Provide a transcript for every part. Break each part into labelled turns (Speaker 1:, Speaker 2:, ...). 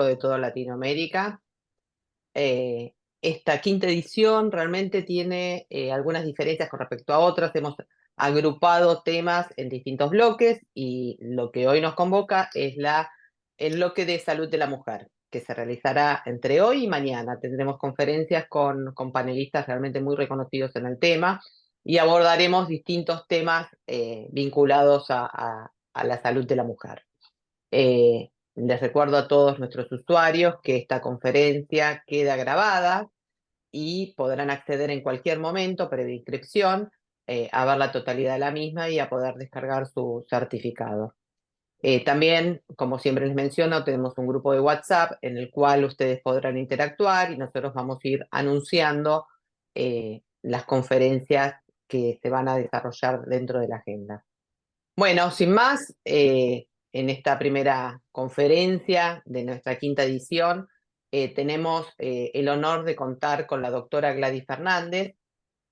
Speaker 1: de toda Latinoamérica. Esta quinta edición realmente tiene algunas diferencias con respecto a otras. Hemos agrupado temas en distintos bloques y lo que hoy nos convoca es el bloque de salud de la mujer, que se realizará entre hoy y mañana. Tendremos conferencias con panelistas realmente muy reconocidos en el tema y abordaremos distintos temas vinculados a la salud de la mujer. Les recuerdo a todos nuestros usuarios que esta conferencia queda grabada y podrán acceder en cualquier momento, previa inscripción, a ver la totalidad de la misma y a poder descargar su certificado. También, como siempre les menciono, tenemos un grupo de WhatsApp en el cual ustedes podrán interactuar y nosotros vamos a ir anunciando las conferencias que se van a desarrollar dentro de la agenda. Bueno, sin más, en esta primera conferencia de nuestra quinta edición, tenemos el honor de contar con la doctora Gladys Fernández,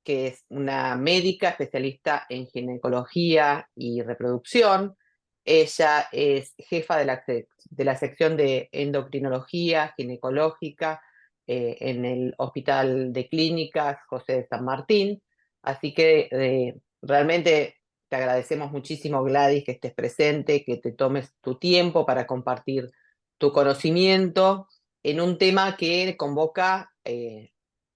Speaker 1: que es una médica especialista en ginecología y reproducción. Ella es jefa de la sección de endocrinología ginecológica en el Hospital de Clínicas José de San Martín. Así que realmente te agradecemos muchísimo, Gladys, que estés presente, que te tomes tu tiempo para compartir tu conocimiento en un tema que convoca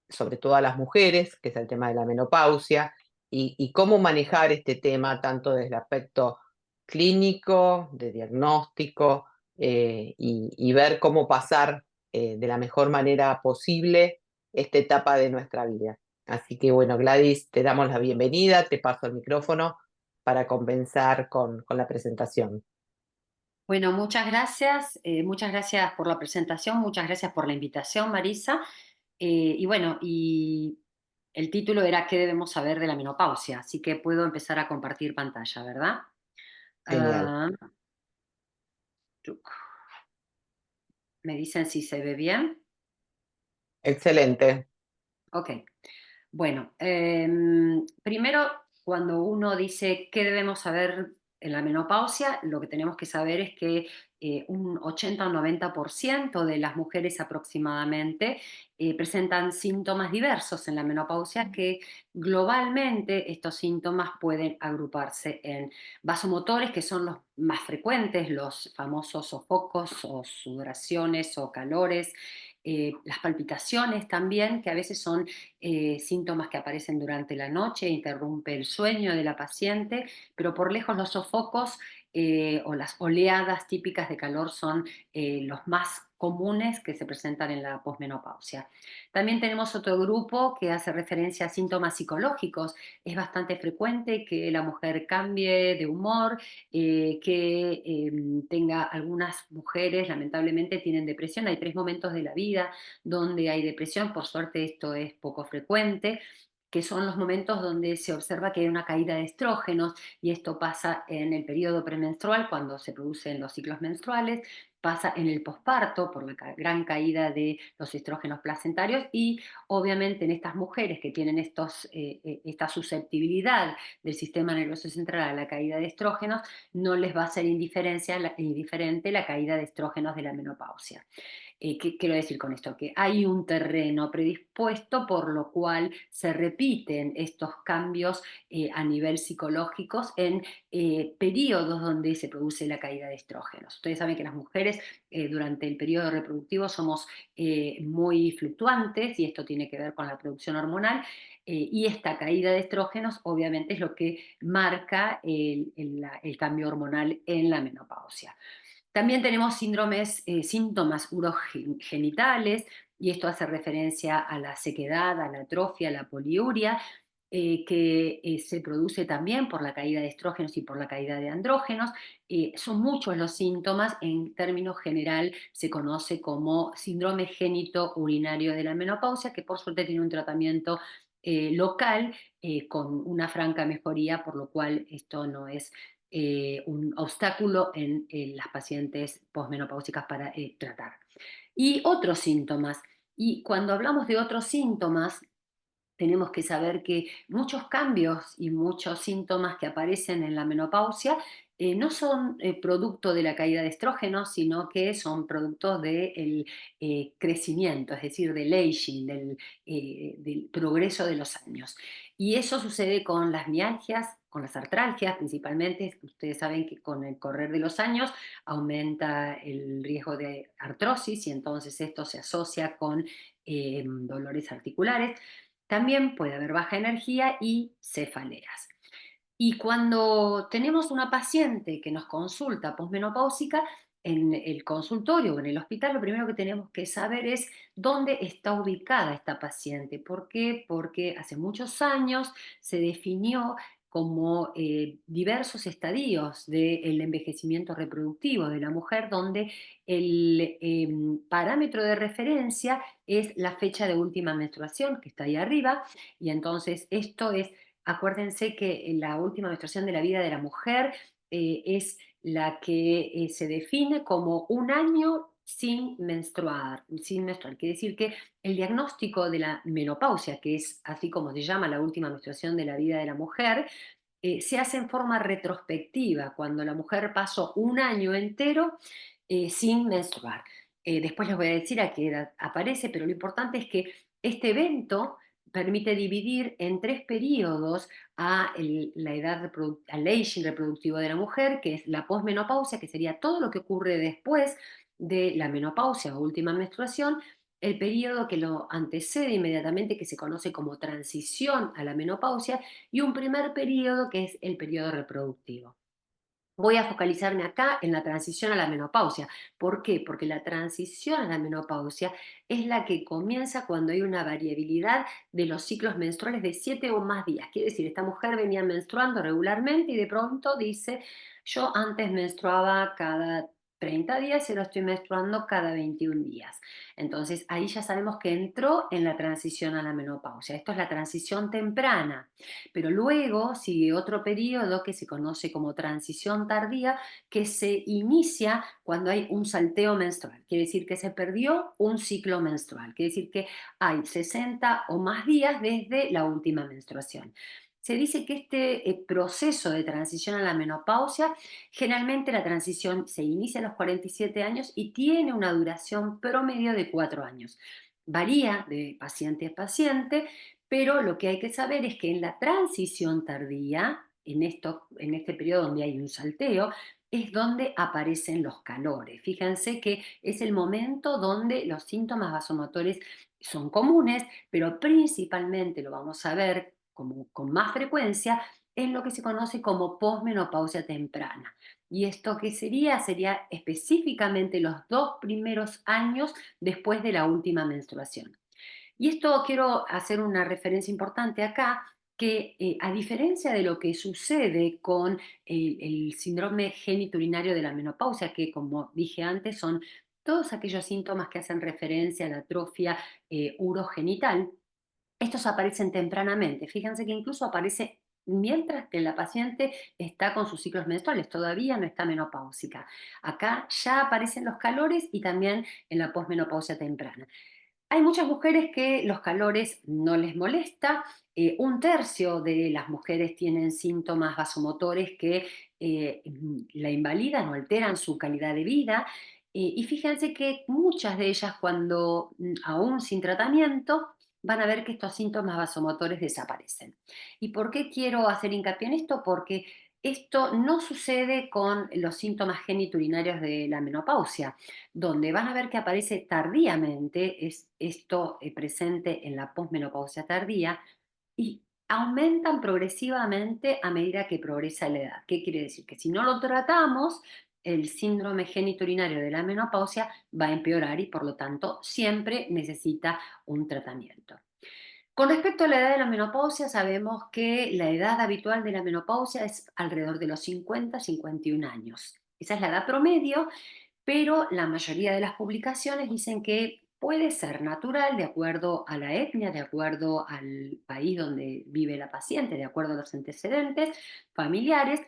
Speaker 1: sobre todo a las mujeres, que es el tema de la menopausia, y cómo manejar este tema tanto desde el aspecto clínico, de diagnóstico, y ver cómo pasar de la mejor manera posible esta etapa de nuestra vida. Así que bueno, Gladys, te damos la bienvenida, te paso el micrófono para comenzar con la presentación.
Speaker 2: Bueno, muchas gracias por la presentación, muchas gracias por la invitación, Marisa. Y el título era ¿Qué debemos saber de la menopausia? Así que puedo empezar a compartir pantalla, ¿verdad?
Speaker 1: Genial.
Speaker 2: Ah, tuc. ¿Me dicen si se ve bien?
Speaker 1: Excelente.
Speaker 2: Ok. Bueno, primero, cuando uno dice qué debemos saber en la menopausia, lo que tenemos que saber es que un 80 o 90% de las mujeres aproximadamente presentan síntomas diversos en la menopausia que globalmente estos síntomas pueden agruparse en vasomotores, que son los más frecuentes, los famosos sofocos o sudoraciones o calores, las palpitaciones también, que a veces son síntomas que aparecen durante la noche, interrumpe el sueño de la paciente, pero por lejos los sofocos o las oleadas típicas de calor son los más comunes que se presentan en la posmenopausia. También tenemos otro grupo que hace referencia a síntomas psicológicos. Es bastante frecuente que la mujer cambie de humor, tenga algunas mujeres, lamentablemente, tienen depresión. Hay 3 momentos de la vida donde hay depresión, por suerte esto es poco frecuente, que son los momentos donde se observa que hay una caída de estrógenos, y esto pasa en el periodo premenstrual cuando se producen los ciclos menstruales, pasa en el posparto por la gran caída de los estrógenos placentarios, y obviamente en estas mujeres que tienen esta susceptibilidad del sistema nervioso central a la caída de estrógenos, no les va a ser indiferente la caída de estrógenos de la menopausia. ¿Qué quiero decir con esto? Que hay un terreno predispuesto por lo cual se repiten estos cambios a nivel psicológicos en periodos donde se produce la caída de estrógenos. Ustedes saben que las mujeres durante el periodo reproductivo somos muy fluctuantes, y esto tiene que ver con la producción hormonal, y esta caída de estrógenos obviamente es lo que marca el cambio hormonal en la menopausia. También tenemos síntomas urogenitales, y esto hace referencia a la sequedad, a la atrofia, a la poliuria, que se produce también por la caída de estrógenos y por la caída de andrógenos. Son muchos los síntomas, en términos general se conoce como síndrome génito urinario de la menopausia, que por suerte tiene un tratamiento local con una franca mejoría, por lo cual esto no es un obstáculo en las pacientes posmenopáusicas para tratar. Y otros síntomas. Y cuando hablamos de otros síntomas, tenemos que saber que muchos cambios y muchos síntomas que aparecen en la menopausia no son producto de la caída de estrógenos, sino que son productos del crecimiento, es decir, del aging, del progreso de los años. Y eso sucede con las mialgias, con las artralgias principalmente. Ustedes saben que con el correr de los años aumenta el riesgo de artrosis y entonces esto se asocia con dolores articulares. También puede haber baja energía y cefaleas. Y cuando tenemos una paciente que nos consulta posmenopáusica, en el consultorio o en el hospital, lo primero que tenemos que saber es dónde está ubicada esta paciente. ¿Por qué? Porque hace muchos años se definió como diversos estadios del envejecimiento reproductivo de la mujer, donde el parámetro de referencia es la fecha de última menstruación, que está ahí arriba, y entonces esto es. Acuérdense que la última menstruación de la vida de la mujer es la que se define como un año sin menstruar, sin menstruar. Quiere decir que el diagnóstico de la menopausia, que es así como se llama la última menstruación de la vida de la mujer, se hace en forma retrospectiva, cuando la mujer pasó un año entero sin menstruar. Después les voy a decir a qué edad aparece, pero lo importante es que este evento permite dividir en tres periodos la edad al aging reproductivo de la mujer, que es la posmenopausia, que sería todo lo que ocurre después de la menopausia o última menstruación, el periodo que lo antecede inmediatamente, que se conoce como transición a la menopausia, y un primer periodo que es el periodo reproductivo. Voy a focalizarme acá en la transición a la menopausia. ¿Por qué? Porque la transición a la menopausia es la que comienza cuando hay una variabilidad de los ciclos menstruales de 7 o más días. Quiere decir, esta mujer venía menstruando regularmente y de pronto dice, yo antes menstruaba cada 30 días y ahora estoy menstruando cada 21 días. Entonces ahí ya sabemos que entró en la transición a la menopausia. Esto es la transición temprana. Pero luego sigue otro periodo que se conoce como transición tardía, que se inicia cuando hay un salteo menstrual. Quiere decir que se perdió un ciclo menstrual. Quiere decir que hay 60 o más días desde la última menstruación. Se dice que este proceso de transición a la menopausia, generalmente la transición se inicia a los 47 años y tiene una duración promedio de 4 años. Varía de paciente a paciente, pero lo que hay que saber es que en la transición tardía, en este periodo donde hay un salteo, es donde aparecen los calores. Fíjense que es el momento donde los síntomas vasomotores son comunes, pero principalmente lo vamos a ver como, con más frecuencia en lo que se conoce como posmenopausia temprana. ¿Y esto qué sería? Sería específicamente los 2 primeros años después de la última menstruación. Y esto quiero hacer una referencia importante acá, que a diferencia de lo que sucede con el síndrome genitourinario de la menopausia, que como dije antes son todos aquellos síntomas que hacen referencia a la atrofia urogenital, estos aparecen tempranamente. Fíjense que incluso aparece mientras que la paciente está con sus ciclos menstruales, todavía no está menopáusica. Acá ya aparecen los calores y también en la posmenopausia temprana. Hay muchas mujeres que los calores no les molesta. Un tercio de las mujeres tienen síntomas vasomotores que la invalidan o alteran su calidad de vida. Y fíjense que muchas de ellas, cuando aún sin tratamiento, van a ver que estos síntomas vasomotores desaparecen. ¿Y por qué quiero hacer hincapié en esto? Porque esto no sucede con los síntomas geniturinarios de la menopausia, donde van a ver que aparece tardíamente, es esto presente en la posmenopausia tardía, y aumentan progresivamente a medida que progresa la edad. ¿Qué quiere decir? Que si no lo tratamos, el síndrome genitourinario de la menopausia va a empeorar y por lo tanto siempre necesita un tratamiento. Con respecto a la edad de la menopausia, sabemos que la edad habitual de la menopausia es alrededor de los 50-51 años. Esa es la edad promedio, pero la mayoría de las publicaciones dicen que puede ser natural de acuerdo a la etnia, de acuerdo al país donde vive la paciente, de acuerdo a los antecedentes familiares,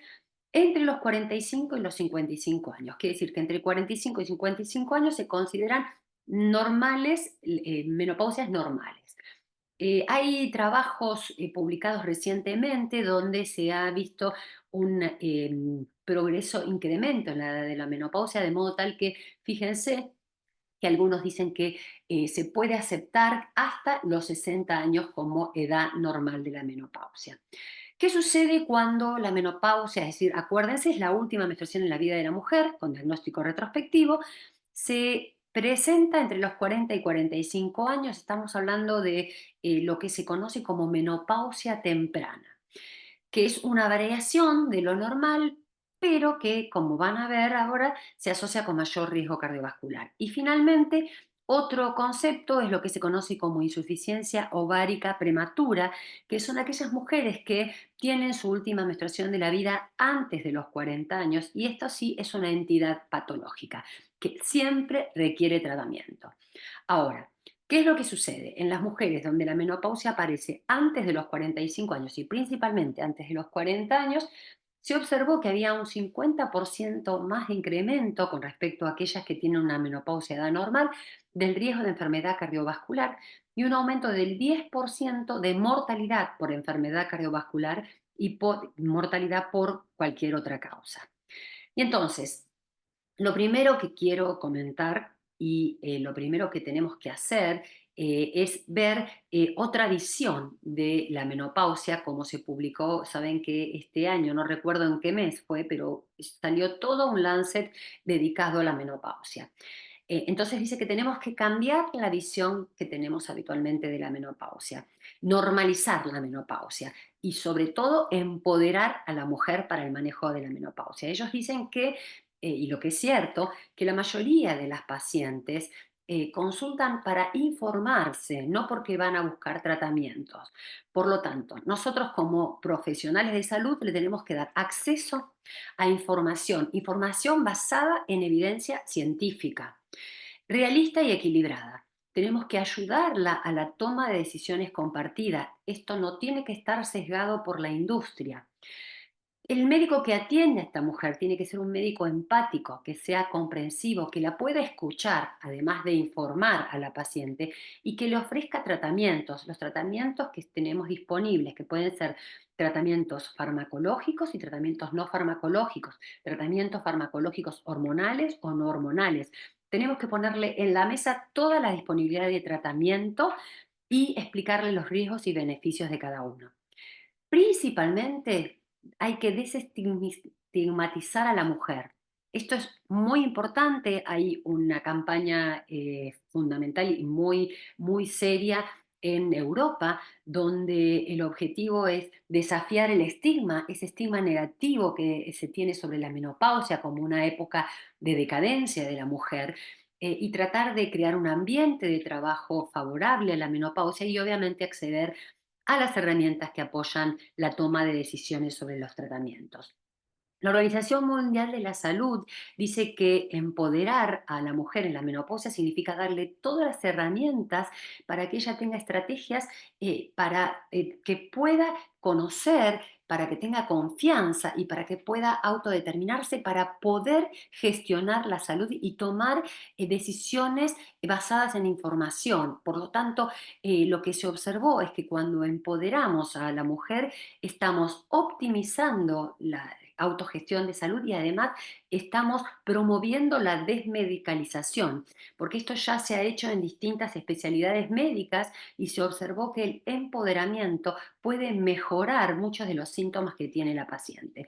Speaker 2: entre los 45 y los 55 años. Quiere decir que entre 45 y 55 años se consideran normales, menopausias normales. Hay trabajos publicados recientemente donde se ha visto un progreso, incremento en la edad de la menopausia, de modo tal que, fíjense, que algunos dicen que se puede aceptar hasta los 60 años como edad normal de la menopausia. ¿Qué sucede cuando la menopausia, es decir, acuérdense, es la última menstruación en la vida de la mujer, con diagnóstico retrospectivo, se presenta entre los 40 y 45 años? Estamos hablando de lo que se conoce como menopausia temprana, que es una variación de lo normal, pero que, como van a ver ahora, se asocia con mayor riesgo cardiovascular. Y finalmente, otro concepto es lo que se conoce como insuficiencia ovárica prematura, que son aquellas mujeres que tienen su última menstruación de la vida antes de los 40 años, y esto sí es una entidad patológica que siempre requiere tratamiento. Ahora, ¿qué es lo que sucede? En las mujeres donde la menopausia aparece antes de los 45 años y principalmente antes de los 40 años, se observó que había un 50% más de incremento con respecto a aquellas que tienen una menopausia edad normal del riesgo de enfermedad cardiovascular y un aumento del 10% de mortalidad por enfermedad cardiovascular y por mortalidad por cualquier otra causa. Y entonces, lo primero que quiero comentar y lo primero que tenemos que hacer es ver otra visión de la menopausia, como se publicó, saben que este año, no recuerdo en qué mes fue, pero salió todo un Lancet dedicado a la menopausia. Entonces dice que tenemos que cambiar la visión que tenemos habitualmente de la menopausia, normalizar la menopausia y sobre todo empoderar a la mujer para el manejo de la menopausia. Ellos dicen que, y lo que es cierto, que la mayoría de las pacientes consultan para informarse, no porque van a buscar tratamientos. Por lo tanto, nosotros como profesionales de salud le tenemos que dar acceso a información, información basada en evidencia científica, realista y equilibrada. Tenemos que ayudarla a la toma de decisiones compartidas. Esto no tiene que estar sesgado por la industria. El médico que atiende a esta mujer tiene que ser un médico empático, que sea comprensivo, que la pueda escuchar, además de informar a la paciente, y que le ofrezca tratamientos, los tratamientos que tenemos disponibles, que pueden ser tratamientos farmacológicos y tratamientos no farmacológicos, tratamientos farmacológicos hormonales o no hormonales. Tenemos que ponerle en la mesa toda la disponibilidad de tratamiento y explicarle los riesgos y beneficios de cada uno. Principalmente hay que desestigmatizar a la mujer. Esto es muy importante. Hay una campaña fundamental y muy, muy seria en Europa, donde el objetivo es desafiar el estigma, ese estigma negativo que se tiene sobre la menopausia como una época de decadencia de la mujer, y tratar de crear un ambiente de trabajo favorable a la menopausia y obviamente acceder a las herramientas que apoyan la toma de decisiones sobre los tratamientos. La Organización Mundial de la Salud dice que empoderar a la mujer en la menopausia significa darle todas las herramientas para que ella tenga estrategias para que pueda conocer, para que tenga confianza y para que pueda autodeterminarse para poder gestionar la salud y tomar decisiones basadas en información. Por lo tanto, lo que se observó es que cuando empoderamos a la mujer, estamos optimizando la autogestión de salud y además estamos promoviendo la desmedicalización, porque esto ya se ha hecho en distintas especialidades médicas y se observó que el empoderamiento puede mejorar muchos de los síntomas que tiene la paciente.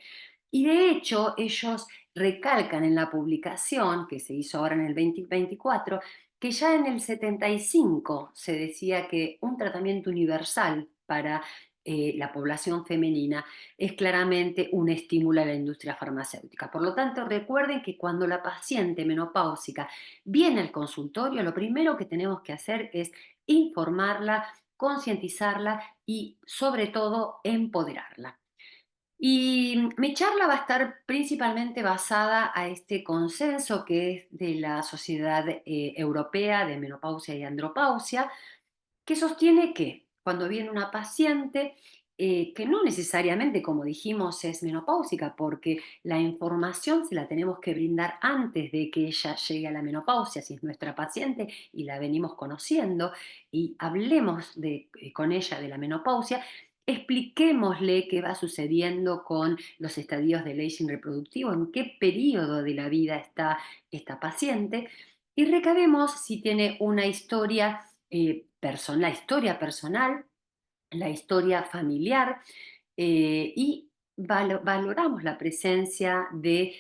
Speaker 2: Y de hecho, ellos recalcan en la publicación que se hizo ahora en el 2024 que ya en el 75 se decía que un tratamiento universal para la población femenina es claramente un estímulo a la industria farmacéutica. Por lo tanto, recuerden que cuando la paciente menopáusica viene al consultorio, lo primero que tenemos que hacer es informarla, concientizarla y sobre todo empoderarla. Y mi charla va a estar principalmente basada a este consenso que es de la Sociedad Europea de Menopausia y Andropausia, que sostiene que cuando viene una paciente, que no necesariamente, como dijimos, es menopáusica, porque la información se la tenemos que brindar antes de que ella llegue a la menopausia, si es nuestra paciente y la venimos conociendo, y hablemos con ella de la menopausia. Expliquémosle qué va sucediendo con los estadios del aging reproductivo, en qué periodo de la vida está esta paciente, y recabemos si tiene una historia personal, la historia personal, la historia familiar, y valoramos la presencia de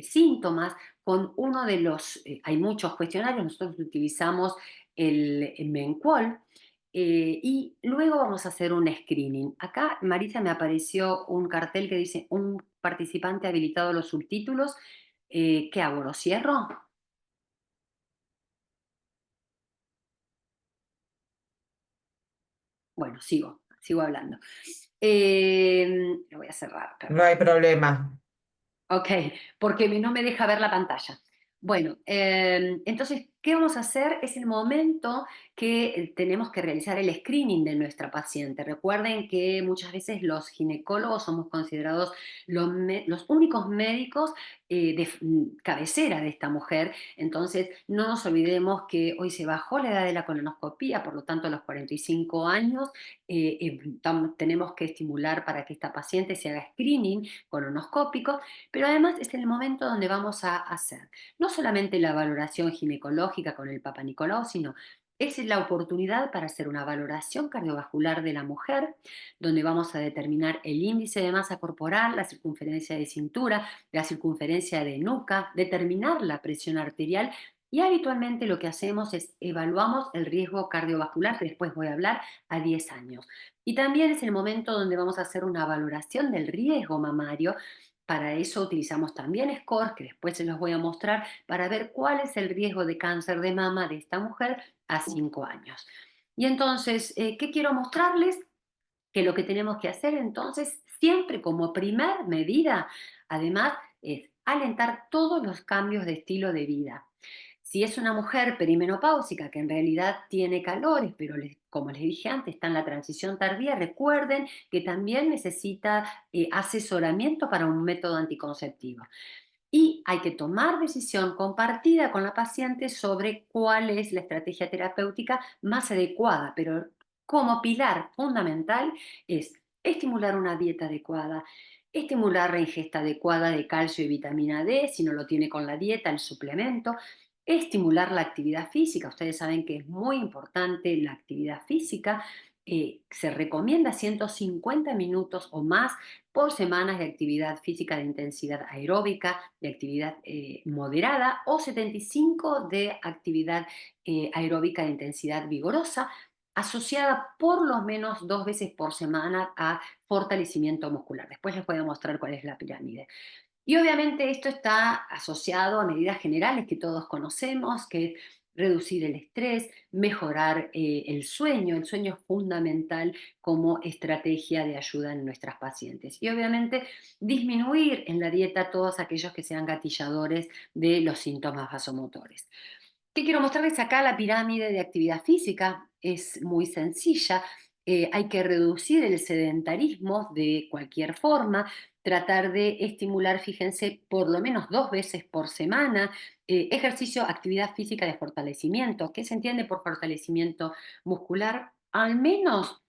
Speaker 2: síntomas con uno de los, hay muchos cuestionarios, nosotros utilizamos el Menqual, y luego vamos a hacer un screening. Acá, Marisa, me apareció un cartel que dice un participante habilitado a los subtítulos. ¿Qué hago? ¿Lo cierro? Bueno, sigo hablando. Lo voy a cerrar,
Speaker 1: No
Speaker 2: perdón.
Speaker 1: hay problema.
Speaker 2: Ok, porque no me deja ver la pantalla. Bueno, entonces, ¿qué vamos a hacer? Es el momento que tenemos que realizar el screening de nuestra paciente. Recuerden que muchas veces los ginecólogos somos considerados los únicos médicos cabecera de esta mujer. Entonces, no nos olvidemos que hoy se bajó la edad de la colonoscopía, por lo tanto, a los 45 años tenemos que estimular para que esta paciente se haga screening colonoscópico, pero además es el momento donde vamos a hacer no solamente la valoración ginecológica con el Papa Nicolau, sino es la oportunidad para hacer una valoración cardiovascular de la mujer, donde vamos a determinar el índice de masa corporal, la circunferencia de cintura, la circunferencia de nuca, determinar la presión arterial, y habitualmente lo que hacemos es evaluamos el riesgo cardiovascular, que después voy a hablar, a 10 años. Y también es el momento donde vamos a hacer una valoración del riesgo mamario. Para eso utilizamos también scores, que después se los voy a mostrar, para ver cuál es el riesgo de cáncer de mama de esta mujer a 5 años. Y entonces, ¿qué quiero mostrarles? Que lo que tenemos que hacer entonces, siempre como primer medida, además, es alentar todos los cambios de estilo de vida. Si es una mujer perimenopáusica que en realidad tiene calores, pero como les dije antes, está en la transición tardía, recuerden que también necesita asesoramiento para un método anticonceptivo. Y hay que tomar decisión compartida con la paciente sobre cuál es la estrategia terapéutica más adecuada, pero como pilar fundamental es estimular una dieta adecuada, estimular la ingesta adecuada de calcio y vitamina D, si no lo tiene con la dieta, el suplemento, estimular la actividad física. Ustedes saben que es muy importante la actividad física. Se recomienda 150 minutos o más por semanas de actividad física de intensidad aeróbica, de actividad moderada, o 75 de actividad aeróbica de intensidad vigorosa, asociada por lo menos 2 veces por semana a fortalecimiento muscular. Después les voy a mostrar cuál es la pirámide. Y obviamente esto está asociado a medidas generales que todos conocemos, que es reducir el estrés, mejorar el sueño. El sueño es fundamental como estrategia de ayuda en nuestras pacientes. Y obviamente disminuir en la dieta todos aquellos que sean gatilladores de los síntomas vasomotores. ¿Qué quiero mostrarles acá? La pirámide de actividad física es muy sencilla. Hay que reducir el sedentarismo de cualquier forma, tratar de estimular, fíjense, por lo menos 2 veces por semana, ejercicio, actividad física de fortalecimiento. ¿Qué se entiende por fortalecimiento muscular? Al menos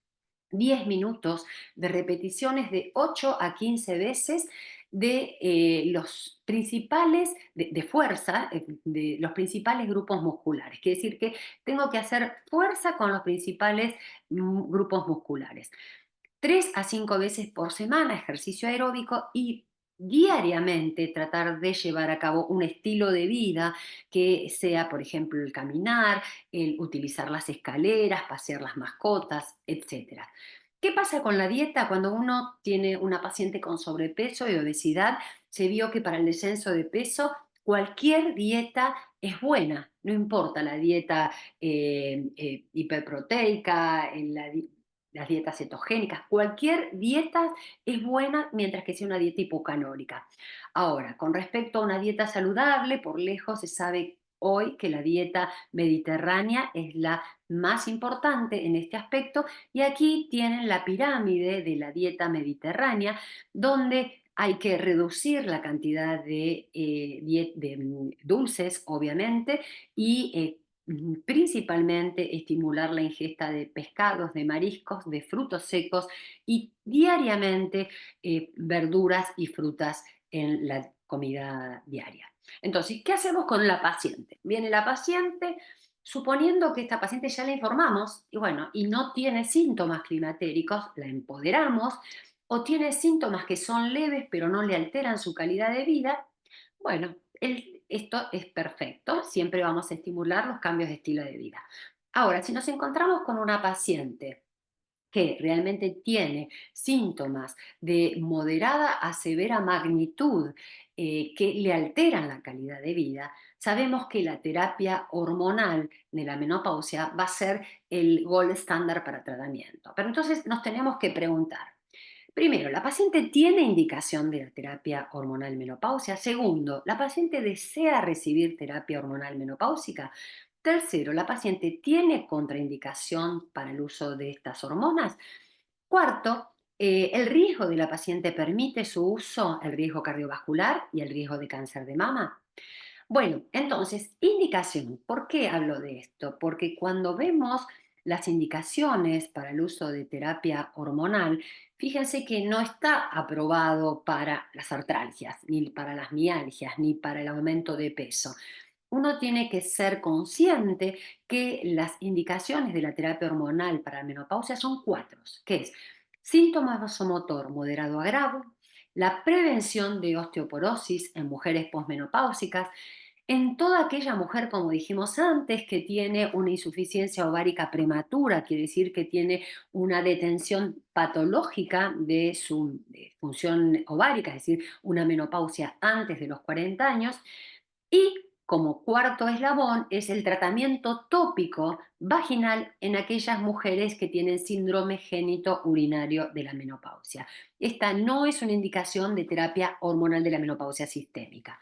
Speaker 2: 10 minutos de repeticiones de 8 a 15 veces de los principales, de fuerza, de los principales grupos musculares. Quiere decir que tengo que hacer fuerza con los principales grupos musculares. 3 a 5 veces por semana, ejercicio aeróbico, y diariamente tratar de llevar a cabo un estilo de vida que sea, por ejemplo, el caminar, el utilizar las escaleras, pasear las mascotas, etcétera. ¿Qué pasa con la dieta? Cuando uno tiene una paciente con sobrepeso y obesidad, se vio que para el descenso de peso cualquier dieta es buena, no importa la dieta hiperproteica, las dietas cetogénicas, cualquier dieta es buena mientras que sea una dieta hipocalórica. Ahora, con respecto a una dieta saludable, por lejos se sabe hoy que la dieta mediterránea es la más importante en este aspecto y aquí tienen la pirámide de la dieta mediterránea donde hay que reducir la cantidad de, dulces, obviamente, y principalmente estimular la ingesta de pescados, de mariscos, de frutos secos y diariamente verduras y frutas en la comida diaria. Entonces, ¿qué hacemos con la paciente? Viene la paciente, suponiendo que esta paciente ya la informamos y bueno, y no tiene síntomas climatéricos, la empoderamos o tiene síntomas que son leves pero no le alteran su calidad de vida, bueno, esto es perfecto, siempre vamos a estimular los cambios de estilo de vida. Ahora, si nos encontramos con una paciente que realmente tiene síntomas de moderada a severa magnitud que le alteran la calidad de vida, sabemos que la terapia hormonal de la menopausia va a ser el gold estándar para tratamiento. Pero entonces nos tenemos que preguntar, primero, ¿la paciente tiene indicación de la terapia hormonal menopausia? Segundo, ¿la paciente desea recibir terapia hormonal menopáusica? Tercero, ¿la paciente tiene contraindicación para el uso de estas hormonas? Cuarto, ¿el riesgo de la paciente permite su uso, el riesgo cardiovascular y el riesgo de cáncer de mama? Bueno, entonces, indicación. ¿Por qué hablo de esto? Porque cuando vemos las indicaciones para el uso de terapia hormonal, fíjense que no está aprobado para las artralgias, ni para las mialgias, ni para el aumento de peso. Uno tiene que ser consciente que las indicaciones de la terapia hormonal para la menopausia son cuatro, que es síntomas vasomotor moderado a grave, la prevención de osteoporosis en mujeres posmenopáusicas, en toda aquella mujer, como dijimos antes, que tiene una insuficiencia ovárica prematura, quiere decir que tiene una detención patológica de su función ovárica, es decir, una menopausia antes de los 40 años, y como cuarto eslabón es el tratamiento tópico vaginal en aquellas mujeres que tienen síndrome génito urinario de la menopausia. Esta no es una indicación de terapia hormonal de la menopausia sistémica.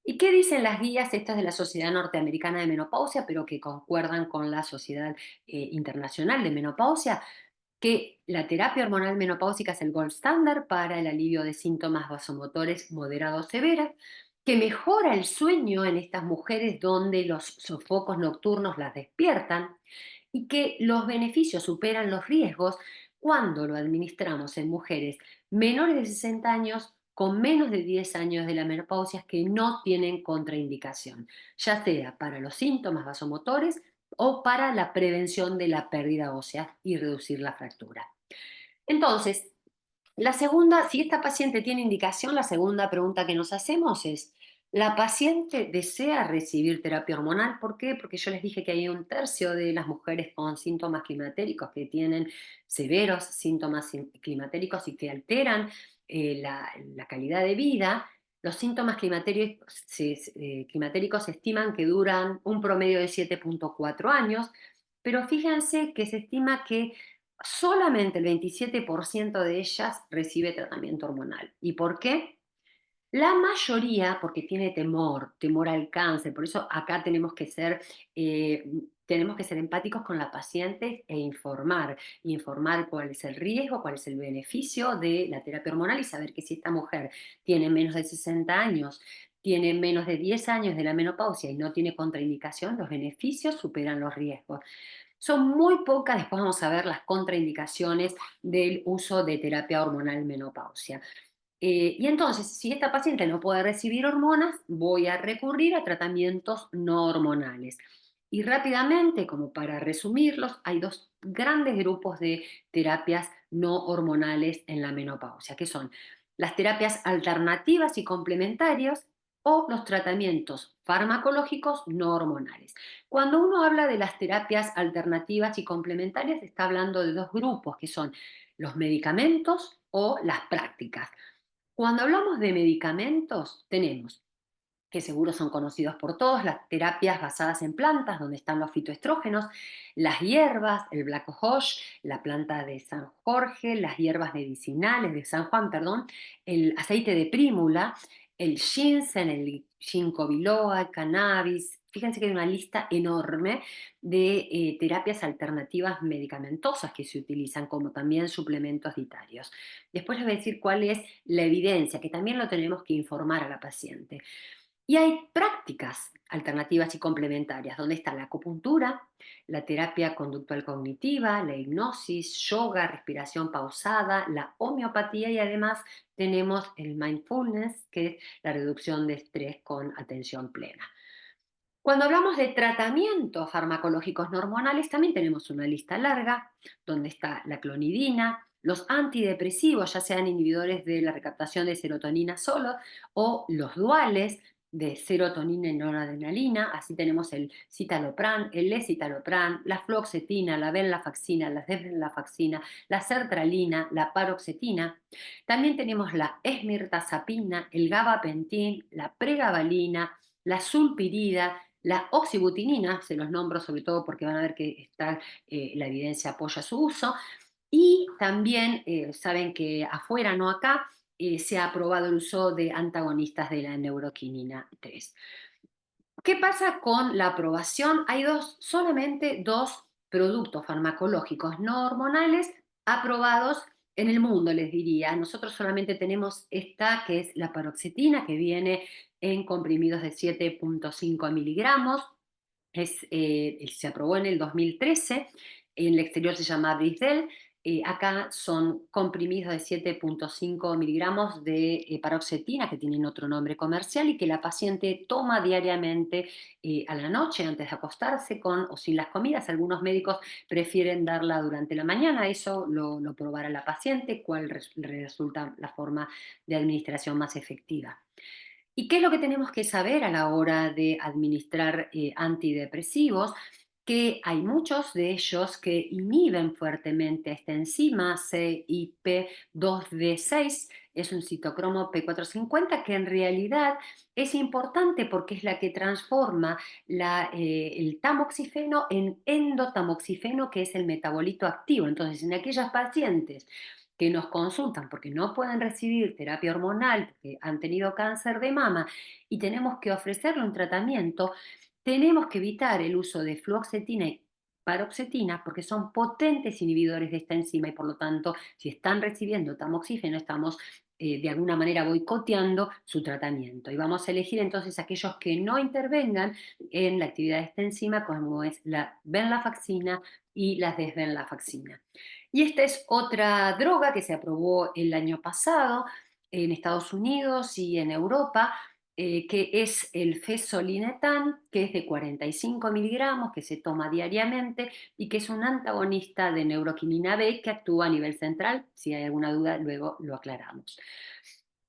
Speaker 2: ¿Y qué dicen las guías estas de la Sociedad Norteamericana de Menopausia, pero que concuerdan con la Sociedad Internacional de Menopausia? Que la terapia hormonal menopáusica es el gold standard para el alivio de síntomas vasomotores moderados severos, que mejora el sueño en estas mujeres donde los sofocos nocturnos las despiertan y que los beneficios superan los riesgos cuando lo administramos en mujeres menores de 60 años con menos de 10 años de la menopausia que no tienen contraindicación, ya sea para los síntomas vasomotores o para la prevención de la pérdida ósea y reducir la fractura. Entonces, la segunda, si esta paciente tiene indicación, la segunda pregunta que nos hacemos es, ¿la paciente desea recibir terapia hormonal? ¿Por qué? Porque yo les dije que hay un tercio de las mujeres con síntomas climatéricos que tienen severos síntomas climatéricos y que alteran la calidad de vida. Los síntomas climatéricos se estiman que duran un promedio de 7,4 años, pero fíjense que se estima que solamente el 27% de ellas recibe tratamiento hormonal. ¿Y por qué? La mayoría, porque tiene temor, temor al cáncer, por eso acá eh, tenemos que ser empáticos con la paciente e informar cuál es el riesgo, cuál es el beneficio de la terapia hormonal y saber que si esta mujer tiene menos de 60 años, tiene menos de 10 años de la menopausia y no tiene contraindicación, los beneficios superan los riesgos. Son muy pocas, después vamos a ver las contraindicaciones del uso de terapia hormonal menopausia. Y entonces, si esta paciente no puede recibir hormonas, voy a recurrir a tratamientos no hormonales. Y rápidamente, como para resumirlos, hay dos grandes grupos de terapias no hormonales en la menopausia, que son las terapias alternativas y complementarias o los tratamientos farmacológicos no hormonales. Cuando uno habla de las terapias alternativas y complementarias, está hablando de dos grupos, que son los medicamentos o las prácticas. Cuando hablamos de medicamentos, tenemos, que seguro son conocidos por todos, las terapias basadas en plantas, donde están los fitoestrógenos, las hierbas, el Black Josh, la planta de San Jorge, las hierbas medicinales de San Juan, perdón, el aceite de prímula, el ginseng, el ginkgo biloba, el cannabis, Fíjense que hay una lista enorme de terapias alternativas medicamentosas que se utilizan como también suplementos dietarios. Después les voy a decir cuál es la evidencia, que también lo tenemos que informar a la paciente. Y hay prácticas alternativas y complementarias, donde está la acupuntura, la terapia conductual cognitiva, la hipnosis, yoga, respiración pausada, la homeopatía y además tenemos el mindfulness, que es la reducción de estrés con atención plena. Cuando hablamos de tratamientos farmacológicos no hormonales, también tenemos una lista larga, donde está la clonidina, los antidepresivos, ya sean inhibidores de la recaptación de serotonina solo, o los duales de serotonina y noradrenalina. Así tenemos el citalopram, el escitalopram, la fluoxetina, la venlafaxina, la desvenlafaxina, la sertralina, la paroxetina. También tenemos la esmirtazapina, el gabapentin, la pregabalina, la sulpirida, la oxibutinina, se los nombro sobre todo porque van a ver que la evidencia apoya su uso. Y también saben que afuera, no acá, se ha aprobado el uso de antagonistas de la neuroquinina 3. ¿Qué pasa con la aprobación? Hay solamente dos productos farmacológicos no hormonales aprobados en el mundo, les diría. Nosotros solamente tenemos esta, que es la paroxetina, que viene en comprimidos de 7,5 miligramos. Se aprobó en el 2013, en el exterior se llama Brisdel. Acá son comprimidos de 7,5 miligramos de paroxetina, que tienen otro nombre comercial, y que la paciente toma diariamente a la noche antes de acostarse con o sin las comidas. Algunos médicos prefieren darla durante la mañana, eso lo probará la paciente, cuál resulta la forma de administración más efectiva. ¿Y qué es lo que tenemos que saber a la hora de administrar antidepresivos? Que hay muchos de ellos que inhiben fuertemente esta enzima CYP2D6, es un citocromo P450 que en realidad es importante porque es la que transforma el tamoxifeno en endotamoxifeno, que es el metabolito activo. Entonces, en aquellas pacientes que nos consultan porque no pueden recibir terapia hormonal, porque han tenido cáncer de mama y tenemos que ofrecerle un tratamiento, tenemos que evitar el uso de fluoxetina y paroxetina porque son potentes inhibidores de esta enzima y por lo tanto, si están recibiendo tamoxifeno, estamos de alguna manera boicoteando su tratamiento. Y vamos a elegir entonces aquellos que no intervengan en la actividad de esta enzima, como es la venlafaxina y la desvenlafaxina. Y esta es otra droga que se aprobó el año pasado en Estados Unidos y en Europa, que es el fezolinetan, que es de 45 miligramos, que se toma diariamente y que es un antagonista de neuroquinina B que actúa a nivel central. Si hay alguna duda, luego lo aclaramos.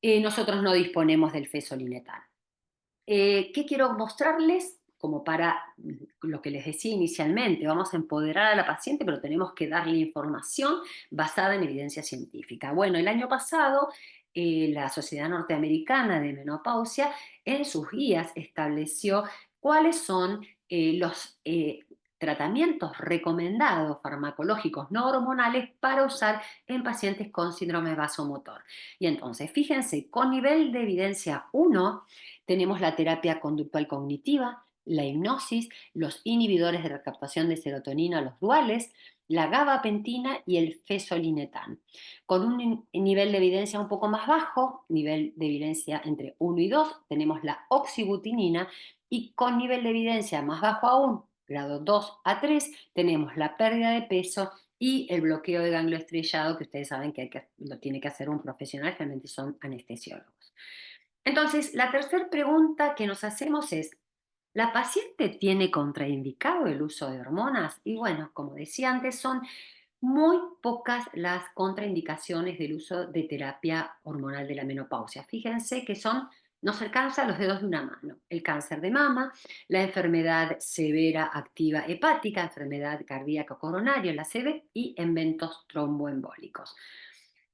Speaker 2: Nosotros no disponemos del fezolinetan. ¿Qué quiero mostrarles? Como para lo que les decía inicialmente, vamos a empoderar a la paciente, pero tenemos que darle información basada en evidencia científica. Bueno, el año pasado, la Sociedad Norteamericana de Menopausia en sus guías estableció cuáles son los tratamientos recomendados farmacológicos no hormonales para usar en pacientes con síndrome vasomotor. Y entonces, fíjense, con nivel de evidencia 1, tenemos la terapia conductual cognitiva, la hipnosis, los inhibidores de recaptación de serotonina, los duales, la gabapentina y el fezolinetan. Con un nivel de evidencia un poco más bajo, nivel de evidencia entre 1 y 2, tenemos la oxibutinina y con nivel de evidencia más bajo aún, grado 2 a 3, tenemos la pérdida de peso y el bloqueo de ganglio estrellado, que ustedes saben que, lo tiene que hacer un profesional, realmente son anestesiólogos. Entonces, la tercera pregunta que nos hacemos es, ¿la paciente tiene contraindicado el uso de hormonas? Y bueno, como decía antes, son muy pocas las contraindicaciones del uso de terapia hormonal de la menopausia. Fíjense que nos alcanza los dedos de una mano. El cáncer de mama, la enfermedad severa activa hepática, enfermedad cardíaca coronaria, la CB, y eventos tromboembólicos.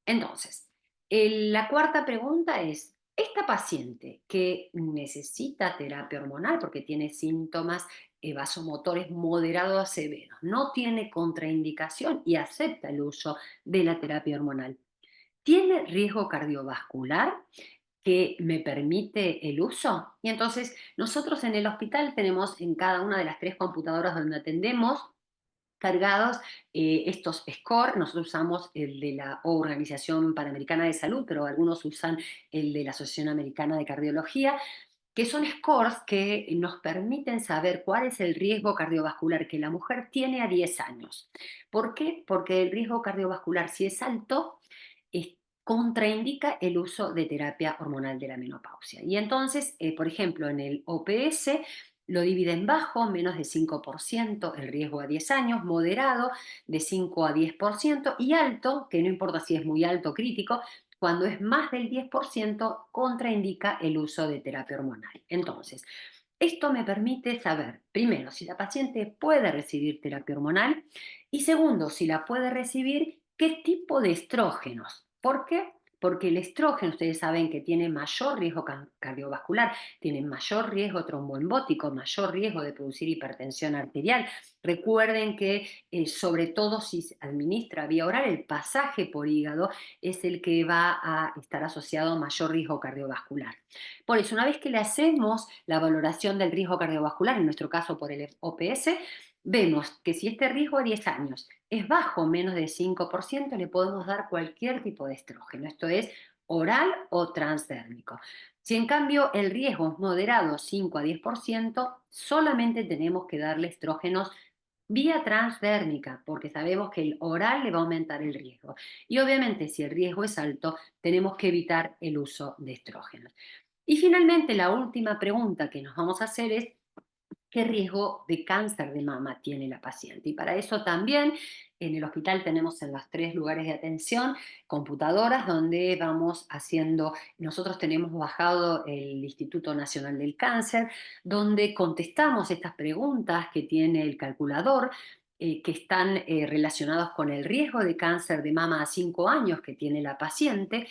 Speaker 2: Entonces, la cuarta pregunta es, ¿esta paciente que necesita terapia hormonal porque tiene síntomas vasomotores moderados a severos, no tiene contraindicación y acepta el uso de la terapia hormonal, tiene riesgo cardiovascular? que me permite el uso. Y entonces nosotros en el hospital tenemos en cada una de las 3 computadoras donde atendemos cargados estos score. Nosotros usamos el de la Organización Panamericana de Salud, pero algunos usan el de la Asociación Americana de Cardiología, que son scores que nos permiten saber cuál es el riesgo cardiovascular que la mujer tiene a 10 años. ¿Por qué? Porque el riesgo cardiovascular, si es alto, contraindica el uso de terapia hormonal de la menopausia. Y entonces, por ejemplo, en el OPS lo dividen bajo, menos de 5% el riesgo a 10 años, moderado de 5 a 10% y alto, que no importa si es muy alto o crítico, cuando es más del 10% contraindica el uso de terapia hormonal. Entonces, esto me permite saber, primero, si la paciente puede recibir terapia hormonal y segundo, si la puede recibir, qué tipo de estrógenos. ¿Por qué? Porque el estrógeno, ustedes saben que tiene mayor riesgo cardiovascular, tiene mayor riesgo tromboembótico, mayor riesgo de producir hipertensión arterial. Recuerden que sobre todo si se administra vía oral, el pasaje por hígado es el que va a estar asociado a mayor riesgo cardiovascular. Por eso, una vez que le hacemos la valoración del riesgo cardiovascular, en nuestro caso por el OPS, vemos que si este riesgo a 10 años es bajo, menos del 5%, le podemos dar cualquier tipo de estrógeno, esto es oral o transdérmico. Si en cambio el riesgo es moderado, 5 a 10%, solamente tenemos que darle estrógenos vía transdérmica, porque sabemos que el oral le va a aumentar el riesgo. Y obviamente si el riesgo es alto, tenemos que evitar el uso de estrógenos. Y finalmente, la última pregunta que nos vamos a hacer es, ¿qué riesgo de cáncer de mama tiene la paciente? Y para eso también en el hospital tenemos en los 3 lugares de atención computadoras donde vamos haciendo, nosotros tenemos bajado el Instituto Nacional del Cáncer, donde contestamos estas preguntas que tiene el calculador, que están relacionados con el riesgo de cáncer de mama a 5 años que tiene la paciente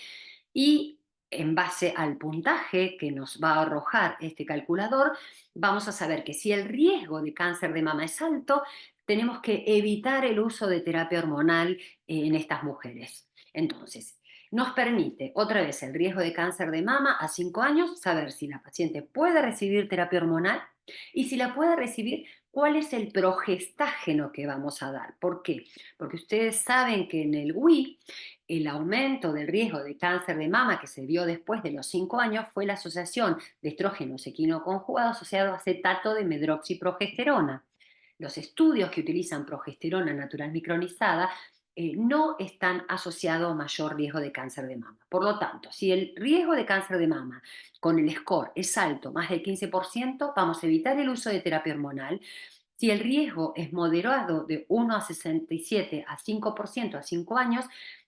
Speaker 2: y en base al puntaje que nos va a arrojar este calculador, vamos a saber que si el riesgo de cáncer de mama es alto, tenemos que evitar el uso de terapia hormonal en estas mujeres. Entonces, nos permite, otra vez, el riesgo de cáncer de mama a 5 años, saber si la paciente puede recibir terapia hormonal y si la puede recibir, cuál es el progestágeno que vamos a dar. ¿Por qué? Porque ustedes saben que en el WI el aumento del riesgo de cáncer de mama que se vio después de los 5 años fue la asociación de estrógenos equinoconjugado asociado a acetato de medroxiprogesterona. Los estudios que utilizan progesterona natural micronizada no están asociados a mayor riesgo de cáncer de mama. Por lo tanto, si el riesgo de cáncer de mama con el score es alto, más del 15%, vamos a evitar el uso de terapia hormonal. Si el riesgo es moderado de 1 a 67 a 5% a 5 años,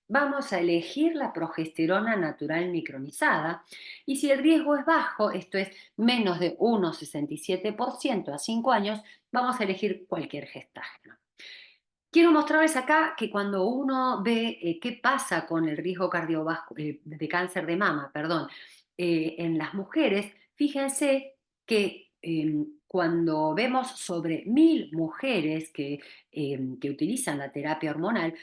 Speaker 2: vamos a elegir la progesterona natural micronizada. Y si el riesgo es bajo, esto es menos de 1,67% a 5 años, vamos a elegir cualquier gestágeno. Quiero mostrarles acá que cuando uno ve qué pasa con el riesgo cardiovascular de cáncer de mama, perdón, en las mujeres, fíjense que cuando vemos sobre 1.000 mujeres que utilizan la terapia hormonal,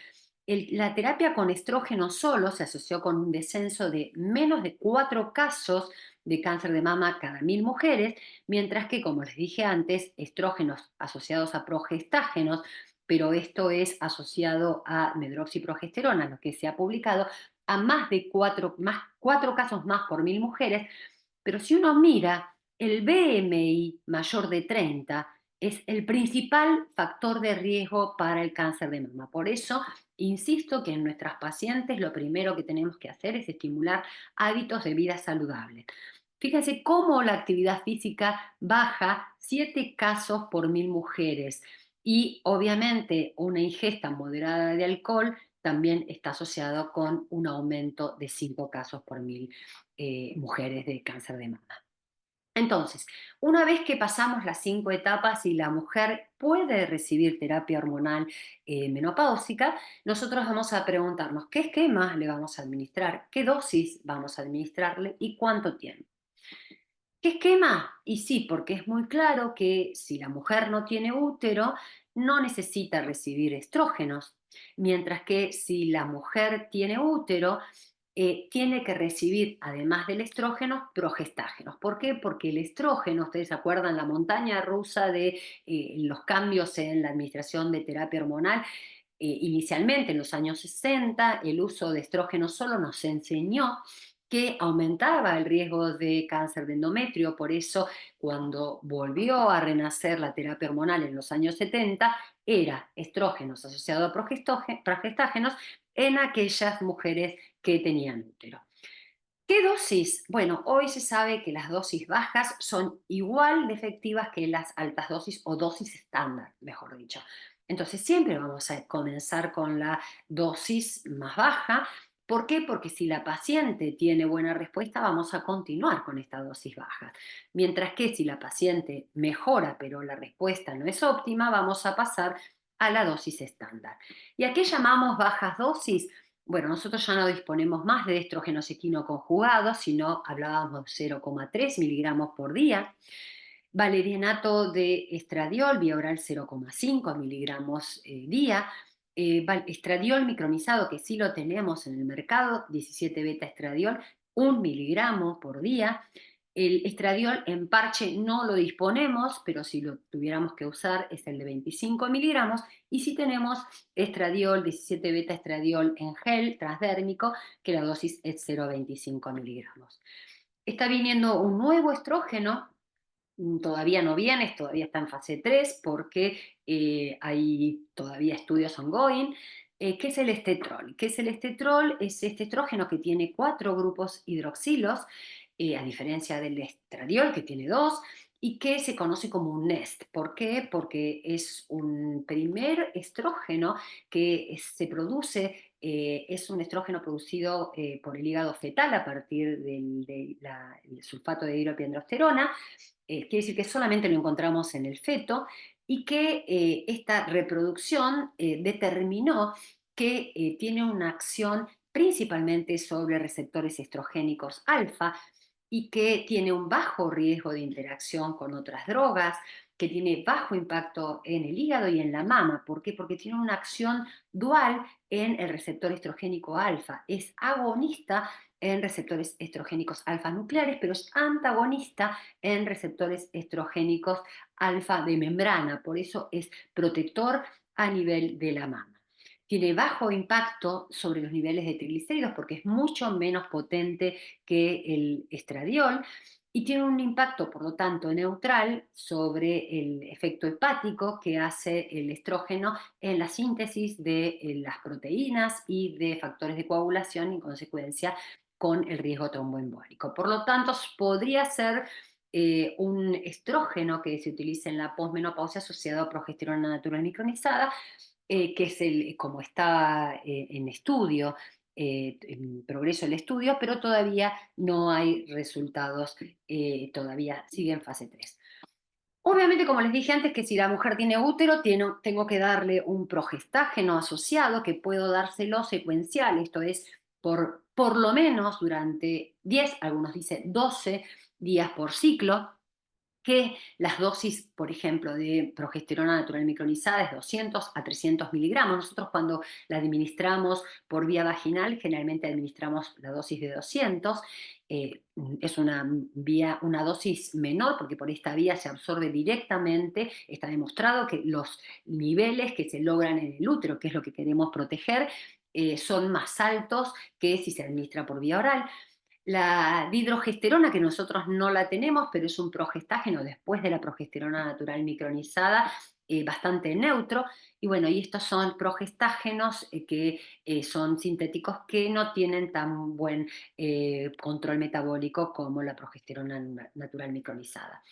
Speaker 2: la terapia con estrógeno solo se asoció con un descenso de menos de 4 casos de cáncer de mama cada 1.000 mujeres, mientras que, como les dije antes, estrógenos asociados a progestágenos, pero esto es asociado a medroxiprogesterona, lo que se ha publicado, a más de 4 casos más por 1.000 mujeres, pero si uno mira, el BMI mayor de 30 es el principal factor de riesgo para el cáncer de mama. Por eso, insisto que en nuestras pacientes lo primero que tenemos que hacer es estimular hábitos de vida saludables. Fíjense cómo la actividad física baja 7 casos por 1.000 mujeres y obviamente una ingesta moderada de alcohol también está asociado con un aumento de 5 casos por 1.000 mujeres de cáncer de mama. Entonces, una vez que pasamos las 5 etapas y la mujer puede recibir terapia hormonal menopáusica, nosotros vamos a preguntarnos qué esquema le vamos a administrar, qué dosis vamos a administrarle y cuánto tiempo. ¿Qué esquema? Y sí, porque es muy claro que si la mujer no tiene útero, no necesita recibir estrógenos, mientras que si la mujer tiene útero, tiene que recibir, además del estrógeno, progestágenos. ¿Por qué? Porque el estrógeno, ustedes se acuerdan la montaña rusa de los cambios en la administración de terapia hormonal. Inicialmente, en los años 60, el uso de estrógeno solo nos enseñó que aumentaba el riesgo de cáncer de endometrio. Por eso, cuando volvió a renacer la terapia hormonal en los años 70, era estrógenos asociados a progestágenos en aquellas mujeres que tenían útero. ¿Qué dosis? Bueno, hoy se sabe que las dosis bajas son igual de efectivas que las altas dosis o dosis estándar, mejor dicho. Entonces siempre vamos a comenzar con la dosis más baja. ¿Por qué? Porque si la paciente tiene buena respuesta, vamos a continuar con esta dosis baja. Mientras que si la paciente mejora, pero la respuesta no es óptima, vamos a pasar a la dosis estándar. ¿Y a qué llamamos bajas dosis? Bueno, nosotros ya no disponemos más de estrógeno equino conjugado, sino hablábamos de 0,3 miligramos por día. Valerianato de estradiol vía oral 0,5 miligramos día. Estradiol micronizado, que sí lo tenemos en el mercado, 17 beta estradiol, 1 miligramo por día. El estradiol en parche no lo disponemos, pero si lo tuviéramos que usar es el de 25 miligramos. Y si tenemos estradiol, 17 beta estradiol en gel transdérmico, que la dosis es 0,25 miligramos. Está viniendo un nuevo estrógeno, todavía no viene, todavía está en fase 3 porque hay todavía estudios ongoing. ¿Qué es el estetrol? ¿Qué es el estetrol? Es este estrógeno que tiene 4 grupos hidroxilos, a diferencia del estradiol que tiene 2, y que se conoce como un NEST. ¿Por qué? Porque es un primer estrógeno que se produce, es un estrógeno producido por el hígado fetal a partir del sulfato de hidroepiandrosterona. Quiere decir que solamente lo encontramos en el feto y que esta reproducción determinó que tiene una acción principalmente sobre receptores estrogénicos alfa y que tiene un bajo riesgo de interacción con otras drogas, que tiene bajo impacto en el hígado y en la mama. ¿Por qué? Porque tiene una acción dual en el receptor estrogénico alfa. Es agonista en receptores estrogénicos alfa nucleares, pero es antagonista en receptores estrogénicos alfa de membrana. Por eso es protector a nivel de la mama. Tiene bajo impacto sobre los niveles de triglicéridos porque es mucho menos potente que el estradiol y tiene un impacto, por lo tanto, neutral sobre el efecto hepático que hace el estrógeno en la síntesis de las proteínas y de factores de coagulación, y en consecuencia con el riesgo tromboembólico. Por lo tanto, podría ser un estrógeno que se utiliza en la posmenopausia asociado a progesterona natural micronizada, que es como está en estudio, en progreso el estudio, pero todavía no hay resultados, todavía sigue en fase 3. Obviamente, como les dije antes, que si la mujer tiene útero, tengo que darle un progestágeno asociado, que puedo dárselo secuencial, esto es, por lo menos durante 10, algunos dicen 12 días por ciclo, que las dosis, por ejemplo, de progesterona natural micronizada es 200 a 300 miligramos. Nosotros cuando la administramos por vía vaginal, generalmente administramos la dosis de 200. Es una dosis menor porque por esta vía se absorbe directamente. Está demostrado que los niveles que se logran en el útero, que es lo que queremos proteger, son más altos que si se administra por vía oral. La dihidrogesterona, que nosotros no la tenemos, pero es un progestágeno después de la progesterona natural micronizada, bastante neutro. Y bueno, y estos son progestágenos que son sintéticos que no tienen tan buen control metabólico como la progesterona natural micronizada.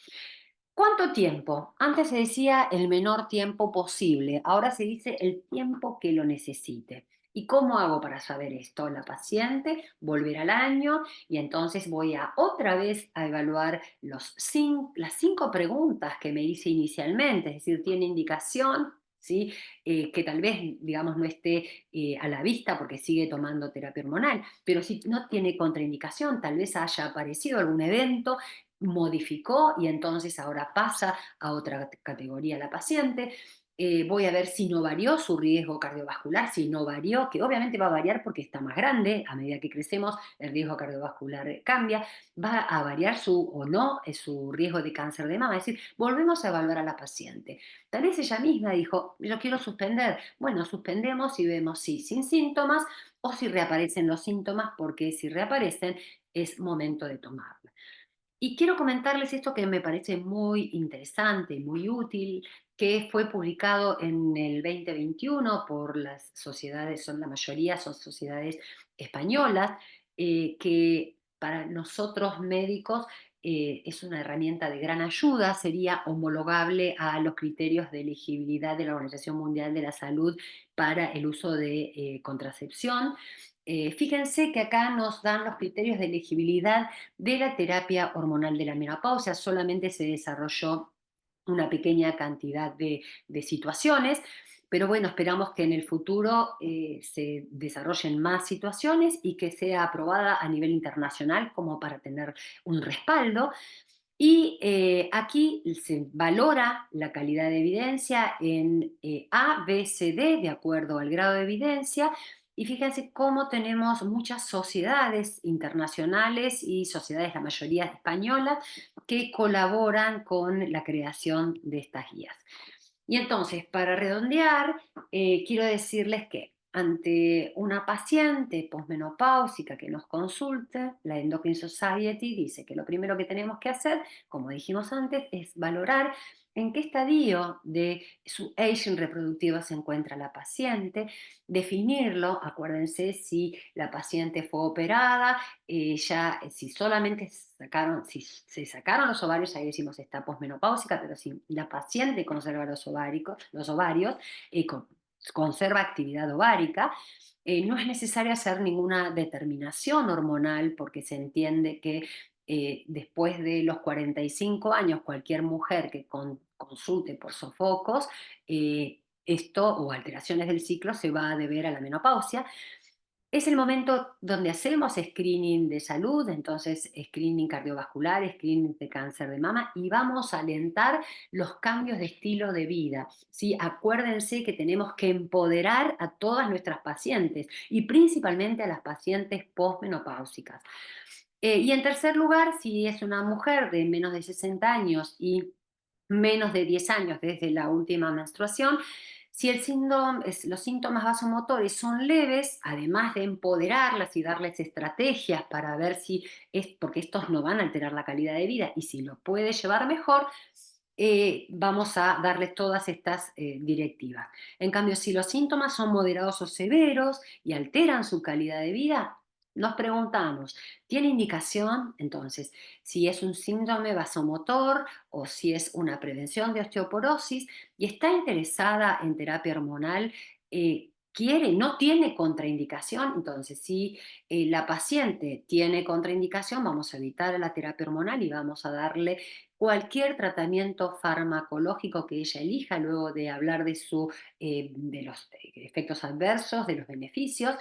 Speaker 2: ¿Cuánto tiempo? Antes se decía el menor tiempo posible, ahora se dice el tiempo que lo necesite. ¿Y cómo hago para saber esto? La paciente volver al año y entonces voy a otra vez a evaluar las 5 preguntas que me hice inicialmente, es decir, tiene indicación, ¿sí? Que tal vez, digamos, no esté a la vista porque sigue tomando terapia hormonal, pero si no tiene contraindicación, tal vez haya aparecido algún evento, modificó y entonces ahora pasa a otra categoría la paciente. voy a ver si no varió su riesgo cardiovascular, si no varió, que obviamente va a variar porque está más grande, a medida que crecemos el riesgo cardiovascular cambia, va a variar su o no su riesgo de cáncer de mama, es decir, volvemos a evaluar a la paciente. Tal vez ella misma dijo, yo quiero suspender, bueno, suspendemos y vemos si sin síntomas o si reaparecen los síntomas, porque si reaparecen es momento de tomarla. Y quiero comentarles esto que me parece muy interesante, muy útil, que fue publicado en el 2021 por las sociedades, son la mayoría son sociedades españolas, que para nosotros médicos es una herramienta de gran ayuda, sería homologable a los criterios de elegibilidad de la Organización Mundial de la Salud para el uso de contracepción. Fíjense que acá nos dan los criterios de elegibilidad de la terapia hormonal de la menopausia. Solamente se desarrolló una pequeña cantidad de situaciones, pero bueno, esperamos que en el futuro se desarrollen más situaciones y que sea aprobada a nivel internacional como para tener un respaldo. Y aquí se valora la calidad de evidencia en A, B, C, D, de acuerdo al grado de evidencia. Y fíjense cómo tenemos muchas sociedades internacionales y sociedades, la mayoría españolas, que colaboran con la creación de estas guías. Y entonces, para redondear, quiero decirles que ante una paciente posmenopáusica que nos consulte, la Endocrine Society dice que lo primero que tenemos que hacer, como dijimos antes, es valorar en qué estadio de su aging reproductivo se encuentra la paciente, definirlo, acuérdense si la paciente fue operada, si solamente si se sacaron los ovarios, ahí decimos está posmenopáusica, pero si la paciente conserva los ovarios conserva actividad ovárica, no es necesario hacer ninguna determinación hormonal porque se entiende que después de los 45 años, cualquier mujer que consulte por sofocos, esto o alteraciones del ciclo se va a deber a la menopausia. Es el momento donde hacemos screening de salud, entonces screening cardiovascular, screening de cáncer de mama y vamos a alentar los cambios de estilo de vida. ¿Sí? Acuérdense que tenemos que empoderar a todas nuestras pacientes y principalmente a las pacientes posmenopáusicas. Y en tercer lugar, si es una mujer de menos de 60 años y menos de 10 años desde la última menstruación, si los síntomas vasomotores son leves, además de empoderarlas y darles estrategias para ver si es, porque estos no van a alterar la calidad de vida y si lo puede llevar mejor, vamos a darles todas estas directivas. En cambio, si los síntomas son moderados o severos y alteran su calidad de vida, nos preguntamos, ¿tiene indicación? Entonces, si es un síndrome vasomotor o si es una prevención de osteoporosis y está interesada en terapia hormonal, no tiene contraindicación, entonces si la paciente tiene contraindicación, vamos a evitar la terapia hormonal y vamos a darle cualquier tratamiento farmacológico que ella elija, luego de hablar de los efectos adversos, de los beneficios,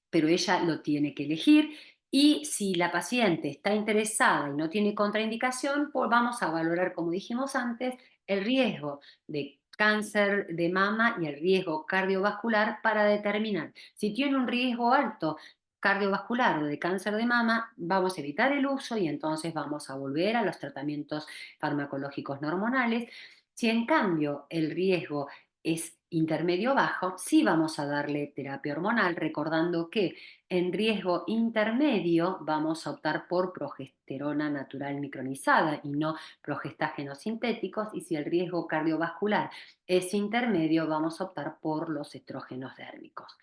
Speaker 2: pero ella lo tiene que elegir. Y si la paciente está interesada y no tiene contraindicación, pues vamos a valorar, como dijimos antes, el riesgo de cáncer de mama y el riesgo cardiovascular para determinar si tiene un riesgo alto cardiovascular o de cáncer de mama, vamos a evitar el uso y entonces vamos a volver a los tratamientos farmacológicos hormonales. Si en cambio el riesgo es intermedio bajo, sí vamos a darle terapia hormonal, recordando que en riesgo intermedio vamos a optar por progesterona natural micronizada y no progestágenos sintéticos, y si el riesgo cardiovascular es intermedio, vamos a optar por los estrógenos dérmicos.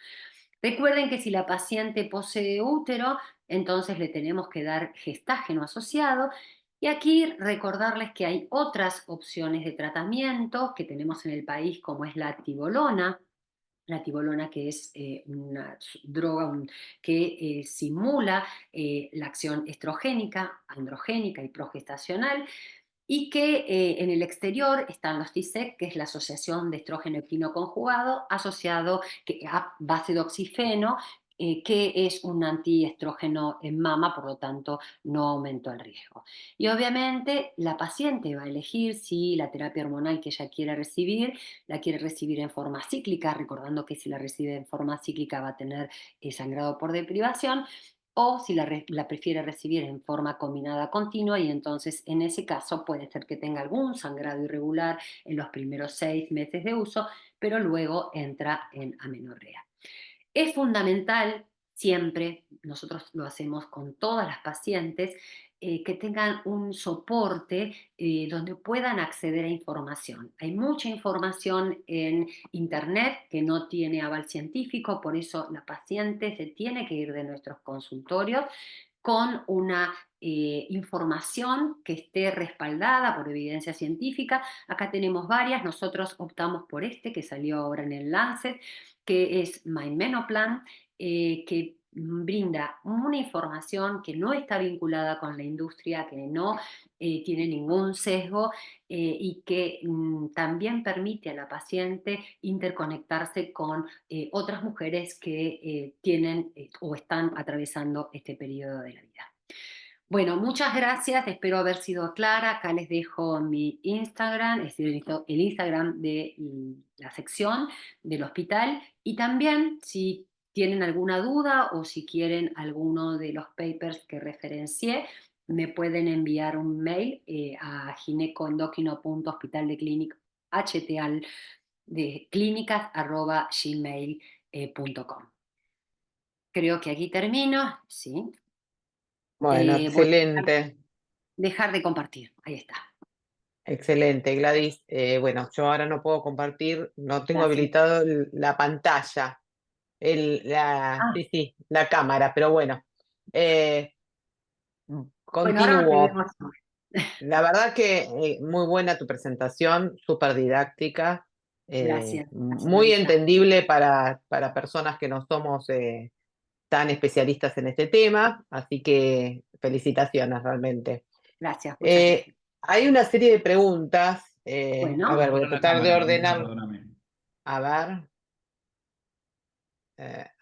Speaker 2: Recuerden que si la paciente posee útero, entonces le tenemos que dar gestágeno asociado. Y aquí recordarles que hay otras opciones de tratamiento que tenemos en el país, como es la tibolona que es una droga que simula la acción estrogénica, androgénica y progestacional, y que en el exterior están los TISEC, que es la Asociación de Estrógeno Equino Conjugado, asociado a base de oxifeno, que es un antiestrógeno en mama, por lo tanto no aumentó el riesgo. Y obviamente la paciente va a elegir si la terapia hormonal que ella quiere recibir, la quiere recibir en forma cíclica, recordando que si la recibe en forma cíclica va a tener sangrado por deprivación, o si la prefiere recibir en forma combinada continua, y entonces en ese caso puede ser que tenga algún sangrado irregular en los primeros 6 meses de uso, pero luego entra en amenorrea. Es fundamental siempre, nosotros lo hacemos con todas las pacientes, que tengan un soporte donde puedan acceder a información. Hay mucha información en Internet que no tiene aval científico, por eso la paciente se tiene que ir de nuestros consultorios con una información que esté respaldada por evidencia científica. Acá tenemos varias, nosotros optamos por este que salió ahora en el Lancet, que es My Menoplan, que brinda una información que no está vinculada con la industria, que no tiene ningún sesgo y que también permite a la paciente interconectarse con otras mujeres que tienen o están atravesando este periodo de la vida. Bueno, muchas gracias, espero haber sido clara. Acá les dejo mi Instagram, es decir, el Instagram de la sección del hospital. Y también, si tienen alguna duda o si quieren alguno de los papers que referencié, me pueden enviar un mail a ginecoendocrino.hospitaldeclínicas de clínicas@gmail.com. Creo que aquí termino, sí.
Speaker 1: Bueno,
Speaker 2: Voy a
Speaker 1: excelente,
Speaker 2: dejar de compartir. Ahí está.
Speaker 1: excelente, Gladys. Bueno, yo ahora no puedo compartir, no tengo
Speaker 2: Gracias.
Speaker 1: habilitado la pantalla,
Speaker 2: Ah,
Speaker 1: sí, sí, la cámara, pero bueno, eh,
Speaker 2: bueno, ahora te
Speaker 1: continúo.
Speaker 2: vemos.
Speaker 1: La verdad que muy buena tu presentación, súper didáctica,
Speaker 2: Gracias, gracias,
Speaker 1: muy
Speaker 2: Marisa.
Speaker 1: entendible para personas que no somos tan especialistas en este tema, así que felicitaciones realmente.
Speaker 2: Gracias, muchas
Speaker 1: Eh,
Speaker 2: gracias.
Speaker 1: Hay una serie de preguntas, a
Speaker 2: Bueno,
Speaker 1: ver, voy a
Speaker 3: La
Speaker 1: tratar de
Speaker 3: cámara, Marisa,
Speaker 1: ordenar,
Speaker 3: perdóname.
Speaker 1: a ver,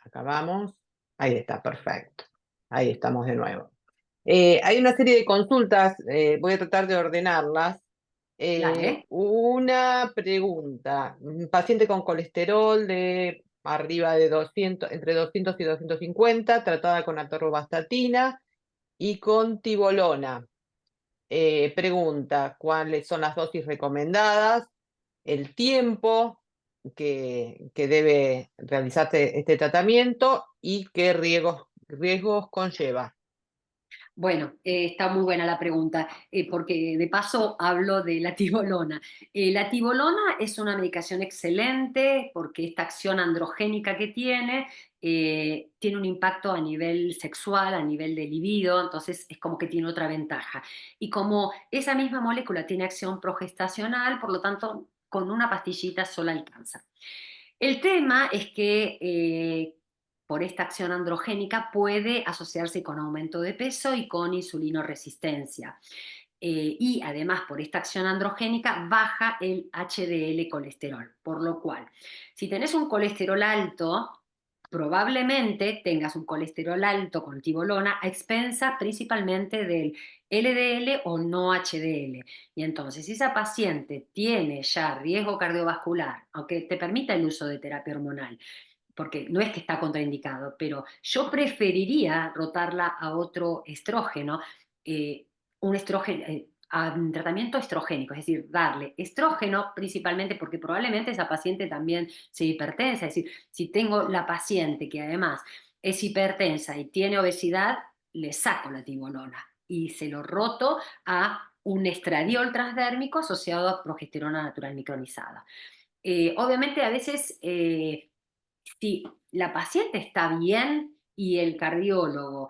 Speaker 1: acabamos, ahí está, perfecto, ahí estamos de nuevo. Hay una serie de consultas, voy a tratar de ordenarlas.
Speaker 2: dale.
Speaker 1: Una pregunta. Un paciente con colesterol de arriba de 200, entre 200 y 250, tratada con atorvastatina y con tibolona. Pregunta, ¿cuáles son las dosis recomendadas? El tiempo que debe realizarse este tratamiento y qué riesgos conlleva.
Speaker 2: Bueno, está muy buena la pregunta, porque de paso hablo de la tibolona. La tibolona es una medicación excelente porque esta acción androgénica que tiene un impacto a nivel sexual, a nivel de libido, entonces es como que tiene otra ventaja. Y como esa misma molécula tiene acción progestacional, por lo tanto, con una pastillita sola alcanza. El tema es que por esta acción androgénica puede asociarse con aumento de peso y con insulinoresistencia. Y además por esta acción androgénica baja el HDL colesterol, por lo cual si tenés un colesterol alto, probablemente tengas un colesterol alto con tibolona a expensa principalmente del LDL o no HDL. Y entonces, si esa paciente tiene ya riesgo cardiovascular, aunque te permita el uso de terapia hormonal, porque no es que está contraindicado, pero yo preferiría rotarla a otro estrógeno, un estrógeno, a un tratamiento estrogénico, es decir, darle estrógeno principalmente porque probablemente esa paciente también se hipertensa, es decir, si tengo la paciente que además es hipertensa y tiene obesidad, le saco la tibolona y se lo roto a un estradiol transdérmico asociado a progesterona natural micronizada. Obviamente a veces si la paciente está bien y el cardiólogo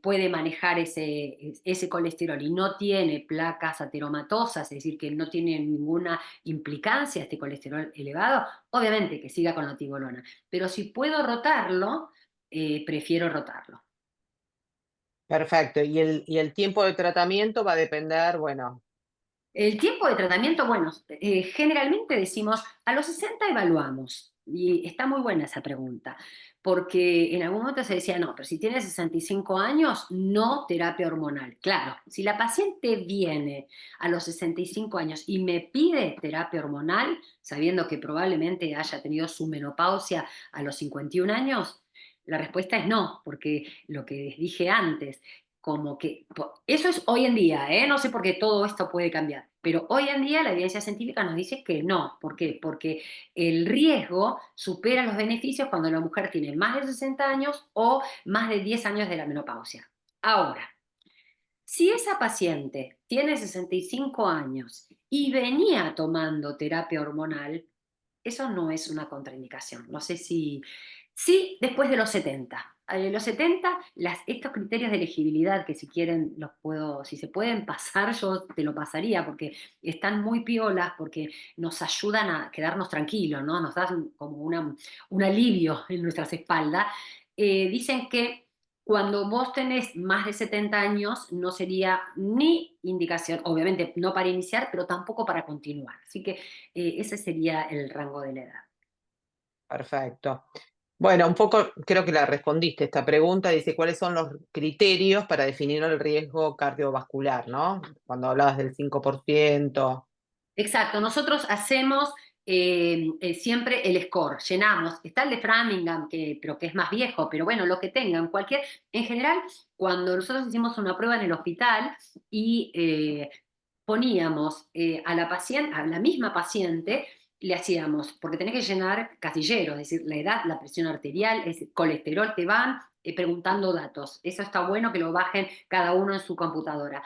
Speaker 2: puede manejar ese colesterol y no tiene placas ateromatosas, es decir, que no tiene ninguna implicancia este colesterol elevado, obviamente que siga con la tibolona. Pero si puedo rotarlo, prefiero rotarlo.
Speaker 1: Perfecto. Y el tiempo de tratamiento va a depender, bueno,
Speaker 2: El tiempo de tratamiento, bueno, generalmente decimos a los 60 evaluamos, y está muy buena esa pregunta, porque en algún momento se decía, no, pero si tiene 65 años, no terapia hormonal. Claro, si la paciente viene a los 65 años y me pide terapia hormonal, sabiendo que probablemente haya tenido su menopausia a los 51 años, la respuesta es no, porque lo que les dije antes, como que eso es hoy en día, ¿eh? No sé por qué todo esto puede cambiar, pero hoy en día la evidencia científica nos dice que no. ¿Por qué? Porque el riesgo supera los beneficios cuando la mujer tiene más de 60 años o más de 10 años de la menopausia. Ahora, si esa paciente tiene 65 años y venía tomando terapia hormonal, eso no es una contraindicación. No sé si... Sí, después de los 70. Los 70, estos criterios de elegibilidad, que si quieren los puedo, si se pueden pasar, yo te lo pasaría, porque están muy piolas, porque nos ayudan a quedarnos tranquilos, ¿no? Nos dan como un alivio en nuestras espaldas. Dicen que cuando vos tenés más de 70 años, no sería ni indicación, obviamente no para iniciar, pero tampoco para continuar. Así que ese sería el rango de la edad.
Speaker 1: Perfecto. Bueno, un poco creo que la respondiste esta pregunta. Dice, ¿cuáles son los criterios para definir el riesgo cardiovascular, ¿no? Cuando hablabas del 5%.
Speaker 2: Exacto, nosotros hacemos siempre el score, llenamos, está el de Framingham, pero que es más viejo, pero bueno, lo que tengan, cualquier, en general, cuando nosotros hicimos una prueba en el hospital y poníamos a la paciente, a la misma paciente, le hacíamos, porque tenés que llenar casilleros, es decir, la edad, la presión arterial, el colesterol, te van preguntando datos. Eso está bueno que lo bajen cada uno en su computadora.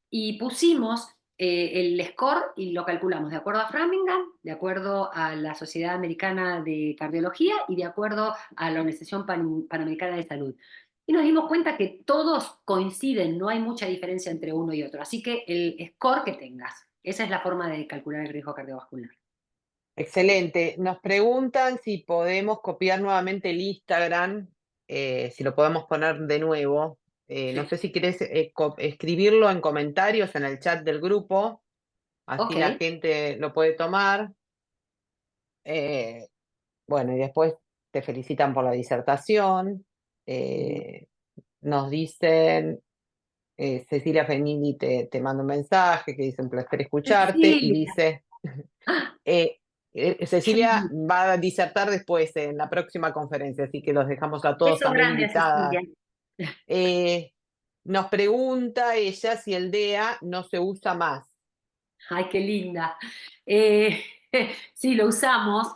Speaker 2: Y pusimos el score y lo calculamos de acuerdo a Framingham, de acuerdo a la Sociedad Americana de Cardiología y de acuerdo a la Organización Panamericana de Salud. Y nos dimos cuenta que todos coinciden, no hay mucha diferencia entre uno y otro. Así que el score que tengas, esa es la forma de calcular el riesgo cardiovascular.
Speaker 1: Excelente. Nos preguntan si podemos copiar nuevamente el Instagram, si lo podemos poner de nuevo. No
Speaker 2: Sí.
Speaker 1: sé si querés escribirlo en comentarios en el chat del grupo, así
Speaker 2: Ok.
Speaker 1: la gente lo puede tomar. Eh, bueno, y después te felicitan por la disertación. Eh, Nos dicen, Cecilia Fenini te manda un mensaje que dice un placer escucharte y
Speaker 2: Cecilia.
Speaker 1: dice...
Speaker 2: ¡Ah!
Speaker 1: Eh,
Speaker 2: Qué
Speaker 1: Cecilia
Speaker 2: lindo.
Speaker 1: va a disertar después en la próxima conferencia, así que los dejamos a todos
Speaker 2: Beso
Speaker 1: también
Speaker 2: grande a
Speaker 1: invitadas.
Speaker 2: Cecilia.
Speaker 1: Eh, Nos pregunta ella si el DEA no se usa más.
Speaker 2: Ay, qué linda. Eh, sí, lo usamos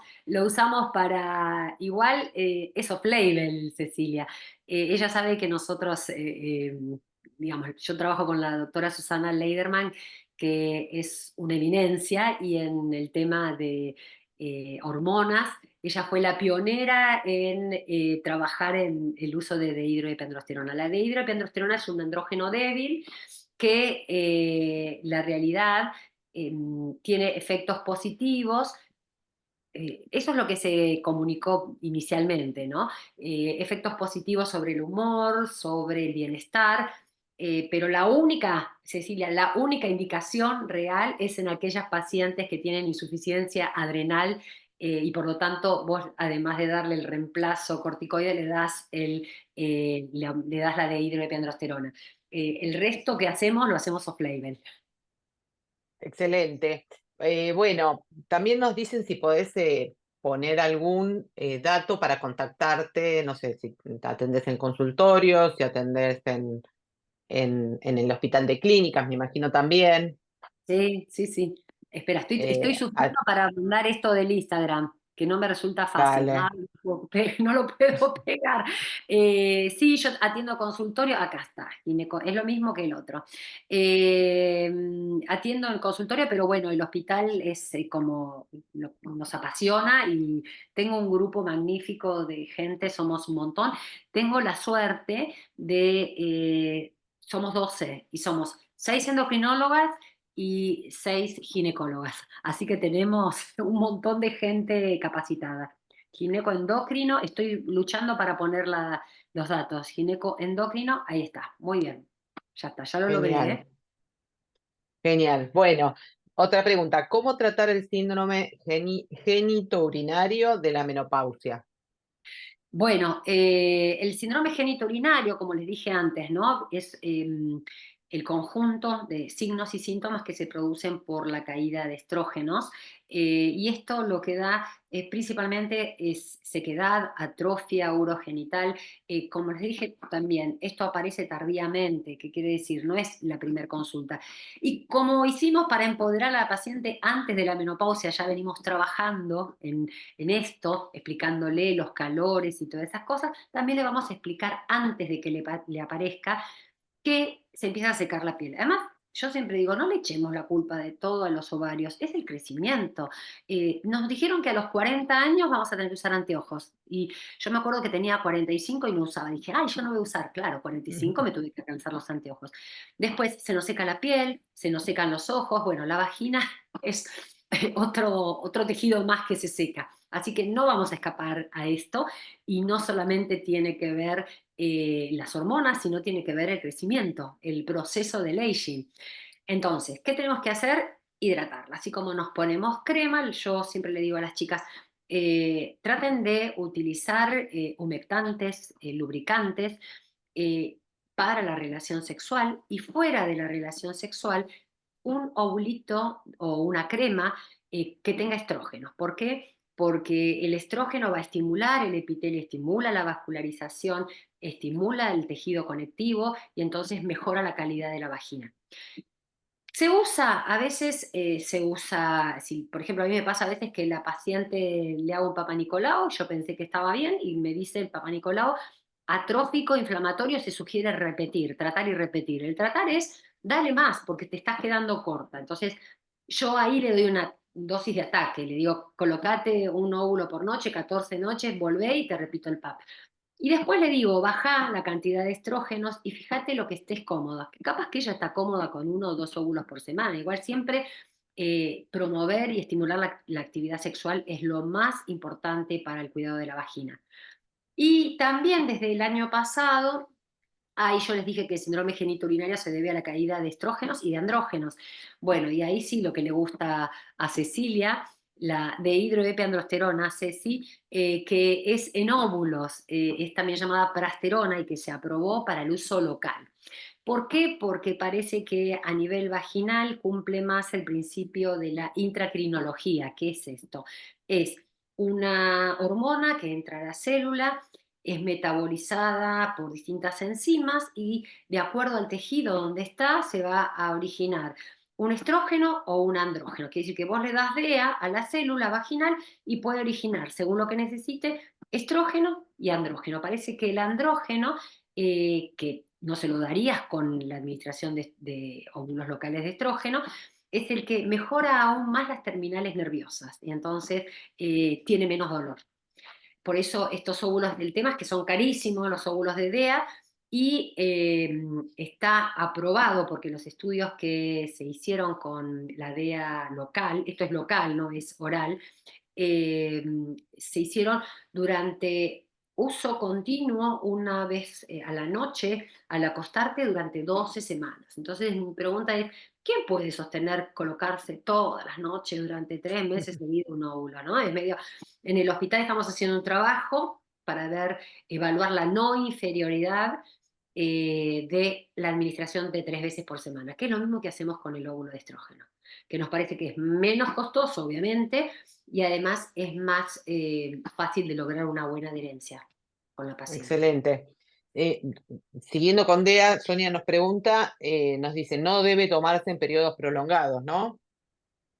Speaker 2: para, igual es off-label, Cecilia. Ella sabe que nosotros, digamos, yo trabajo con la doctora Susana Leiderman, que es una eminencia, y en el tema de hormonas, ella fue la pionera en trabajar en el uso de dehidroepiandrosterona. La dehidroepiandrosterona es un andrógeno débil que la realidad tiene efectos positivos. Eso es lo que se comunicó inicialmente, ¿no? Efectos positivos sobre el humor, sobre el bienestar, pero la única, Cecilia, la única indicación real es en aquellas pacientes que tienen insuficiencia adrenal y por lo tanto vos, además de darle el reemplazo corticoide, le das la dehidroepiandrosterona. El resto que hacemos lo hacemos off-label.
Speaker 1: Excelente. Bueno, también nos dicen si podés poner algún dato para contactarte, no sé si te atendés en consultorios, si atendés en el hospital de clínicas, me imagino también.
Speaker 2: Sí, sí, sí. Espera, estoy
Speaker 1: Eh,
Speaker 2: sufriendo
Speaker 1: a-
Speaker 2: para mandar esto del Instagram, que no me resulta fácil. Ah,
Speaker 1: Dale,
Speaker 2: no lo puedo pegar. Sí, yo atiendo consultorio, acá está, es lo mismo que el otro. Eh, Atiendo en consultorio, pero bueno, el hospital es como nos apasiona y tengo un grupo magnífico de gente, somos un montón. Tengo la suerte somos 12 y somos 6 endocrinólogas y 6 ginecólogas. Así que tenemos un montón de gente capacitada. Ginecoendocrino, estoy luchando para poner los datos. Ginecoendocrino, ahí está, muy bien. Ya está, ya lo logré,
Speaker 1: genial.
Speaker 2: ¿eh?
Speaker 1: Genial. Bueno, Otra pregunta, ¿cómo tratar el síndrome genitourinario de la menopausia?
Speaker 2: Bueno, el síndrome genitourinario, como les dije antes, ¿no? Es el conjunto de signos y síntomas que se producen por la caída de estrógenos. Y esto lo que da principalmente es sequedad, atrofia urogenital. Como les dije también, esto aparece tardíamente, que quiere decir, no es la primera consulta. Y como hicimos para empoderar a la paciente antes de la menopausia, ya venimos trabajando en esto, explicándole los calores y todas esas cosas, también le vamos a explicar antes de que le aparezca que se empieza a secar la piel. Además, yo siempre digo, no le echemos la culpa de todo a los ovarios, es el crecimiento. Nos dijeron que a los 40 años vamos a tener que usar anteojos. Y yo me acuerdo que tenía 45 y no usaba. Dije, ay, yo no voy a usar. Claro, 45 me tuve que alcanzar los anteojos. Después se nos seca la piel, se nos secan los ojos. Bueno, la vagina es otro tejido más que se seca. Así que no vamos a escapar a esto y no solamente tiene que ver las hormonas, sino tiene que ver el crecimiento, el proceso del aging. Entonces, ¿qué tenemos que hacer? Hidratarla. Así como nos ponemos crema, yo siempre le digo a las chicas, traten de utilizar humectantes, lubricantes eh, para la relación sexual y fuera de la relación sexual un ovulito o una crema que tenga estrógenos. ¿Por qué? Porque el estrógeno va a estimular el epitelio, estimula la vascularización, estimula el tejido conectivo y entonces mejora la calidad de la vagina. Se usa, a veces se usa, si, por ejemplo, a mí me pasa a veces que la paciente le hago un Papa Nicolau, yo pensé que estaba bien y me dice el Papa Nicolau, atrófico, inflamatorio, se sugiere repetir, tratar y repetir. El tratar es, dale más porque te estás quedando corta. Entonces, yo ahí le doy una dosis de ataque, le digo, colocate un óvulo por noche, 14 noches, volvé y te repito el PAP. Y después le digo, baja la cantidad de estrógenos y fíjate lo que estés cómoda. Que capaz que ella está cómoda con 1 o 2 óvulos por semana. Igual siempre promover y estimular la actividad sexual es lo más importante para el cuidado de la vagina. Y también desde el año pasado, ahí yo les dije que el síndrome genitourinario se debe a la caída de estrógenos y de andrógenos. Bueno, y ahí sí lo que le gusta a Cecilia, la de hidroepiandrosterona, Ceci, que es en óvulos, es también llamada prasterona y que se aprobó para el uso local. ¿Por qué? Porque parece que a nivel vaginal cumple más el principio de la intracrinología. ¿Qué es esto? Es una hormona que entra a la célula, es metabolizada por distintas enzimas y de acuerdo al tejido donde está se va a originar un estrógeno o un andrógeno. Quiere decir que vos le das DEA a la célula vaginal y puede originar, según lo que necesite, estrógeno y andrógeno. Parece que el andrógeno, que no se lo darías con la administración de óvulos locales de estrógeno, es el que mejora aún más las terminales nerviosas y entonces tiene menos dolor. Por eso estos óvulos, el tema es que son carísimos los óvulos de DEA y está aprobado porque los estudios que se hicieron con la DEA local, esto es local, no es oral, eh, se hicieron durante uso continuo una vez a la noche al acostarte durante 12 semanas. Entonces mi pregunta es, ¿quién puede sostener colocarse todas las noches durante 3 meses debido a un óvulo? ¿No? Es medio... En el hospital estamos haciendo un trabajo para ver, evaluar la no inferioridad de la administración de 3 veces por semana, que es lo mismo que hacemos con el óvulo de estrógeno, que nos parece que es menos costoso, obviamente, y además es más fácil de lograr una buena adherencia con la paciente.
Speaker 1: Excelente. Eh, Siguiendo con DEA, Sonia nos pregunta, nos dice, no debe tomarse en periodos prolongados, ¿no?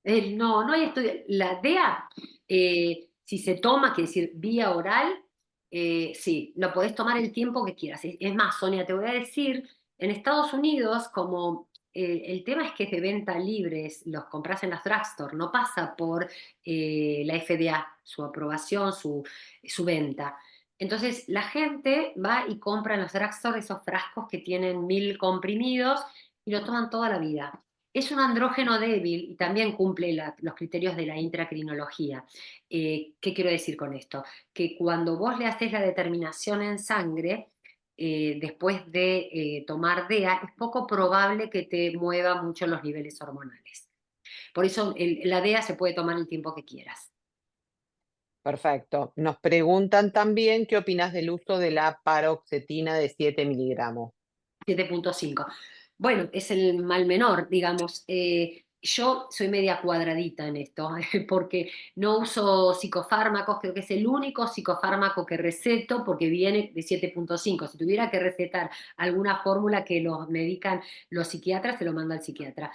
Speaker 2: No, no hay estudio. La DEA, si se toma, quiere decir vía oral, sí, lo podés tomar el tiempo que quieras. Es más, Sonia, te voy a decir, en Estados Unidos, como el tema es que es de venta libre, los compras en las drugstore, no pasa por la FDA, su aprobación, su venta. Entonces, la gente va y compra en los drugstore esos frascos que tienen 1000 comprimidos y lo toman toda la vida. Es un andrógeno débil y también cumple los criterios de la intracrinología. ¿Qué quiero decir con esto? Que cuando vos le haces la determinación en sangre, después de tomar DEA, es poco probable que te mueva mucho los niveles hormonales. Por eso la DEA se puede tomar el tiempo que quieras.
Speaker 1: Perfecto. Nos preguntan también qué opinas del uso de la paroxetina de 7 miligramos.
Speaker 2: 7,5. Bueno, es el mal menor, digamos. Yo soy media cuadradita en esto, porque no uso psicofármacos, creo que es el único psicofármaco que receto porque viene de 7,5. Si tuviera que recetar alguna fórmula que los medican los psiquiatras, se lo manda al psiquiatra,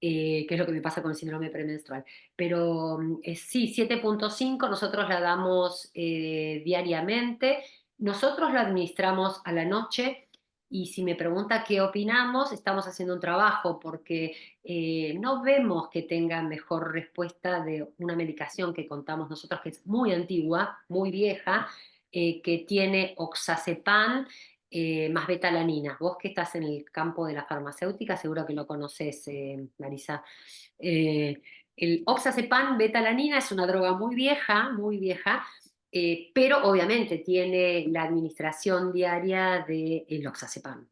Speaker 2: que es lo que me pasa con el síndrome premenstrual. Pero sí, 7,5 nosotros la damos diariamente. Nosotros la administramos a la noche. Y si me pregunta qué opinamos, estamos haciendo un trabajo porque no vemos que tenga mejor respuesta de una medicación que contamos nosotros, que es muy antigua, muy vieja, que tiene oxazepam más betalanina. Vos que estás en el campo de la farmacéutica, seguro que lo conoces, Marisa. Eh, el oxazepam betalanina es una droga muy vieja, pero obviamente tiene la administración diaria del oxazepam,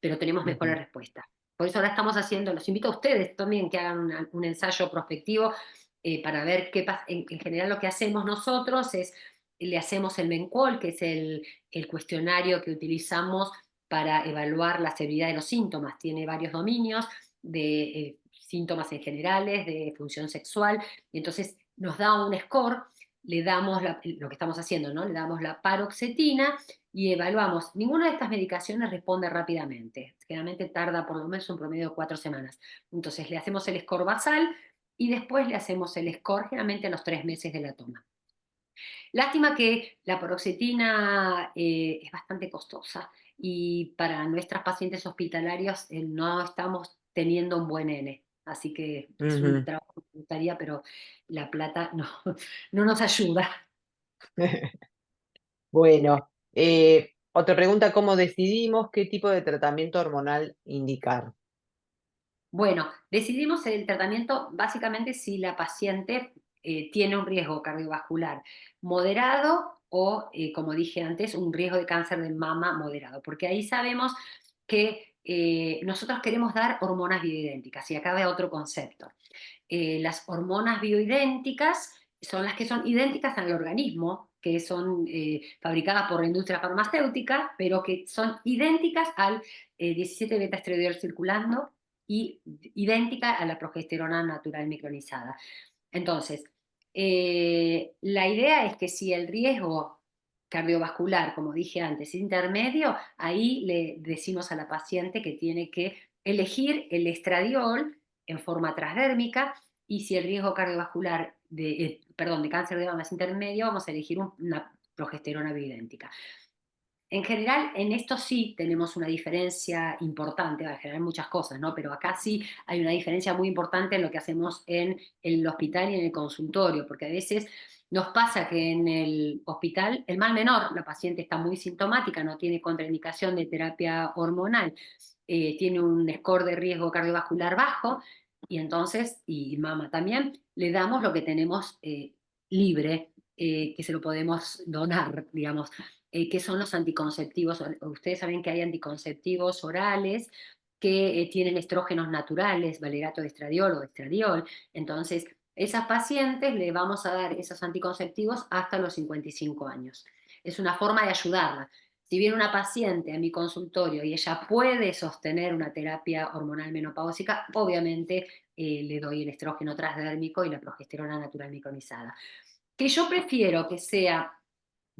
Speaker 2: pero tenemos mejores
Speaker 1: Ujú.
Speaker 2: respuestas. Por eso ahora estamos haciendo, los invito a ustedes también que hagan un ensayo prospectivo para ver qué pasa. En general lo que hacemos nosotros es, le hacemos el MENCOL, que es el cuestionario que utilizamos para evaluar la severidad de los síntomas. Tiene varios dominios de síntomas en generales, de función sexual, y entonces nos da un score, le damos lo que estamos haciendo, ¿no? Le damos la paroxetina y evaluamos. Ninguna de estas medicaciones responde rápidamente. Generalmente tarda por lo menos un promedio de 4 semanas. Entonces le hacemos el score basal y después le hacemos el score generalmente a los 3 meses de la toma. Lástima que la paroxetina es bastante costosa y para nuestras pacientes hospitalarios no estamos teniendo un buen N. Así que es un
Speaker 1: Ujú.
Speaker 2: trabajo que me gustaría, pero la plata no, no nos ayuda.
Speaker 1: Bueno, otra pregunta, ¿cómo decidimos qué tipo de tratamiento hormonal indicar?
Speaker 2: Bueno, decidimos el tratamiento básicamente si la paciente tiene un riesgo cardiovascular moderado o, como dije antes, un riesgo de cáncer de mama moderado, porque ahí sabemos que nosotros queremos dar hormonas bioidénticas y acá va otro concepto. Las hormonas bioidénticas son las que son idénticas al organismo, que son fabricadas por la industria farmacéutica, pero que son idénticas al 17 beta estradiol circulando y idéntica a la progesterona natural micronizada. Entonces, la idea es que si el riesgo cardiovascular, como dije antes, es intermedio, ahí le decimos a la paciente que tiene que elegir el estradiol en forma transdérmica y si el riesgo cardiovascular de cáncer de mama es intermedio, vamos a elegir una progesterona bioidéntica. En general, en esto sí tenemos una diferencia importante, en general muchas cosas, ¿no? Pero acá sí hay una diferencia muy importante en lo que hacemos en el hospital y en el consultorio, porque a veces nos pasa que en el hospital, el mal menor, la paciente está muy sintomática, no tiene contraindicación de terapia hormonal, tiene un score de riesgo cardiovascular bajo, y entonces, y mama también, le damos lo que tenemos libre, que se lo podemos donar, digamos, que son los anticonceptivos. Ustedes saben que hay anticonceptivos orales que tienen estrógenos naturales, valerato de estradiol o estradiol. Entonces, esas pacientes le vamos a dar esos anticonceptivos hasta los 55 años. Es una forma de ayudarla. Si viene una paciente a mi consultorio y ella puede sostener una terapia hormonal menopáusica, obviamente le doy el estrógeno transdérmico y la progesterona natural micronizada. Que yo prefiero que sea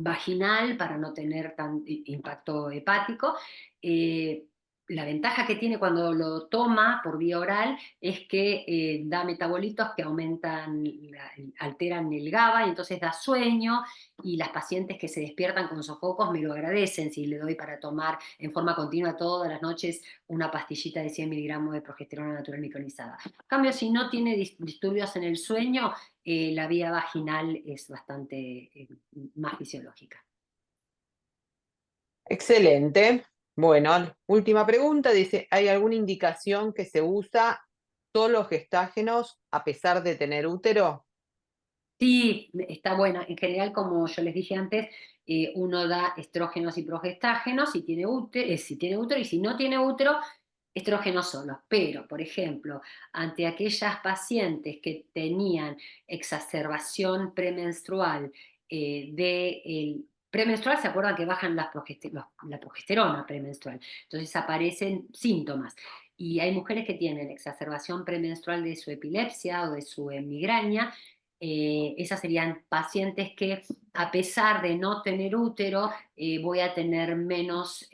Speaker 2: vaginal para no tener tan impacto hepático. Eh, la ventaja que tiene cuando lo toma por vía oral es que da metabolitos que aumentan, alteran el GABA y entonces da sueño y las pacientes que se despiertan con sofocos me lo agradecen si le doy para tomar en forma continua todas las noches una pastillita de 100 miligramos de progesterona natural micronizada. En cambio, si no tiene disturbios en el sueño, la vía vaginal es bastante más fisiológica.
Speaker 1: Excelente. Bueno, última pregunta, dice, ¿hay alguna indicación que se usa solo gestágenos a pesar de tener útero?
Speaker 2: Sí, está buena. En general, como yo les dije antes, uno da estrógenos y progestágenos si tiene útero, y si no tiene útero, estrógenos solos, pero, por ejemplo, ante aquellas pacientes que tenían exacerbación premenstrual, premenstrual, ¿se acuerdan que bajan la progesterona premenstrual? Entonces aparecen síntomas. Y hay mujeres que tienen exacerbación premenstrual de su epilepsia o de su migraña. Esas serían pacientes que, a pesar de no tener útero, voy a tener menos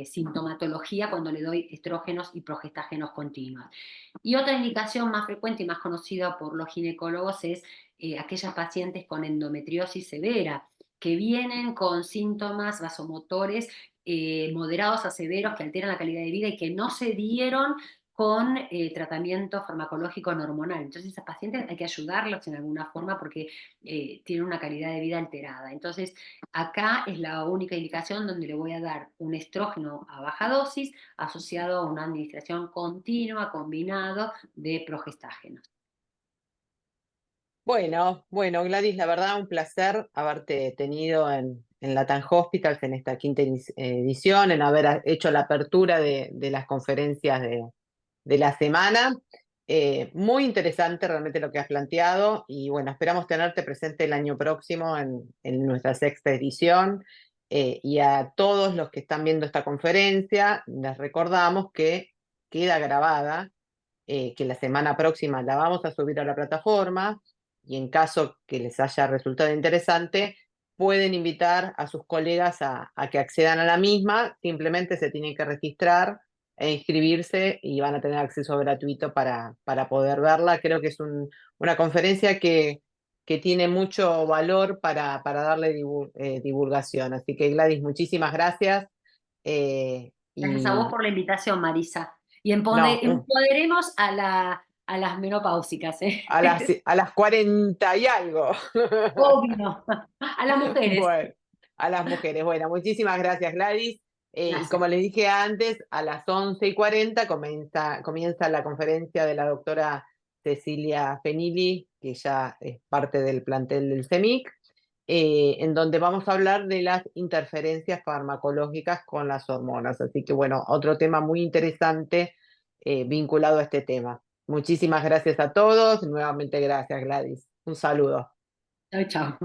Speaker 2: sintomatología cuando le doy estrógenos y progestágenos continuos. Y otra indicación más frecuente y más conocida por los ginecólogos es aquellas pacientes con endometriosis severa, que vienen con síntomas vasomotores moderados a severos que alteran la calidad de vida y que no se dieron con tratamiento farmacológico hormonal. Entonces, a esas pacientes hay que ayudarlos en alguna forma porque tienen una calidad de vida alterada. Entonces, acá es la única indicación donde le voy a dar un estrógeno a baja dosis asociado a una administración continua, combinado de progestágenos.
Speaker 1: Bueno, bueno, Gladys, la verdad un placer haberte tenido en Latam Hospitals en esta quinta edición, en haber hecho la apertura de las conferencias de la semana. Muy interesante realmente lo que has planteado y bueno, esperamos tenerte presente el año próximo en nuestra sexta edición. Y a todos los que están viendo esta conferencia, les recordamos que queda grabada, que la semana próxima la vamos a subir a la plataforma y en caso que les haya resultado interesante, pueden invitar a sus colegas a que accedan a la misma, simplemente se tienen que registrar e inscribirse y van a tener acceso gratuito para poder verla. Creo que es una conferencia que tiene mucho valor para darle divulgación. Así que Gladys, muchísimas gracias.
Speaker 2: Gracias a vos
Speaker 1: Y
Speaker 2: por la invitación, Marisa. Y
Speaker 1: no,
Speaker 2: empoderemos a las menopáusicas, ¿eh?
Speaker 1: a las 40 y algo.
Speaker 2: Obvio. A las mujeres.
Speaker 1: Bueno, a las mujeres. Bueno, muchísimas gracias, Gladys. Y
Speaker 2: Gracias.
Speaker 1: como les dije antes, a las 11:40 comienza la conferencia de la doctora Cecilia Fenili, que ya es parte del plantel del CEMIC, en donde vamos a hablar de las interferencias farmacológicas con las hormonas. Así que, bueno, otro tema muy interesante vinculado a este tema. Muchísimas gracias a todos. Nuevamente, gracias, Gladys. Un saludo.
Speaker 2: Chao, chao.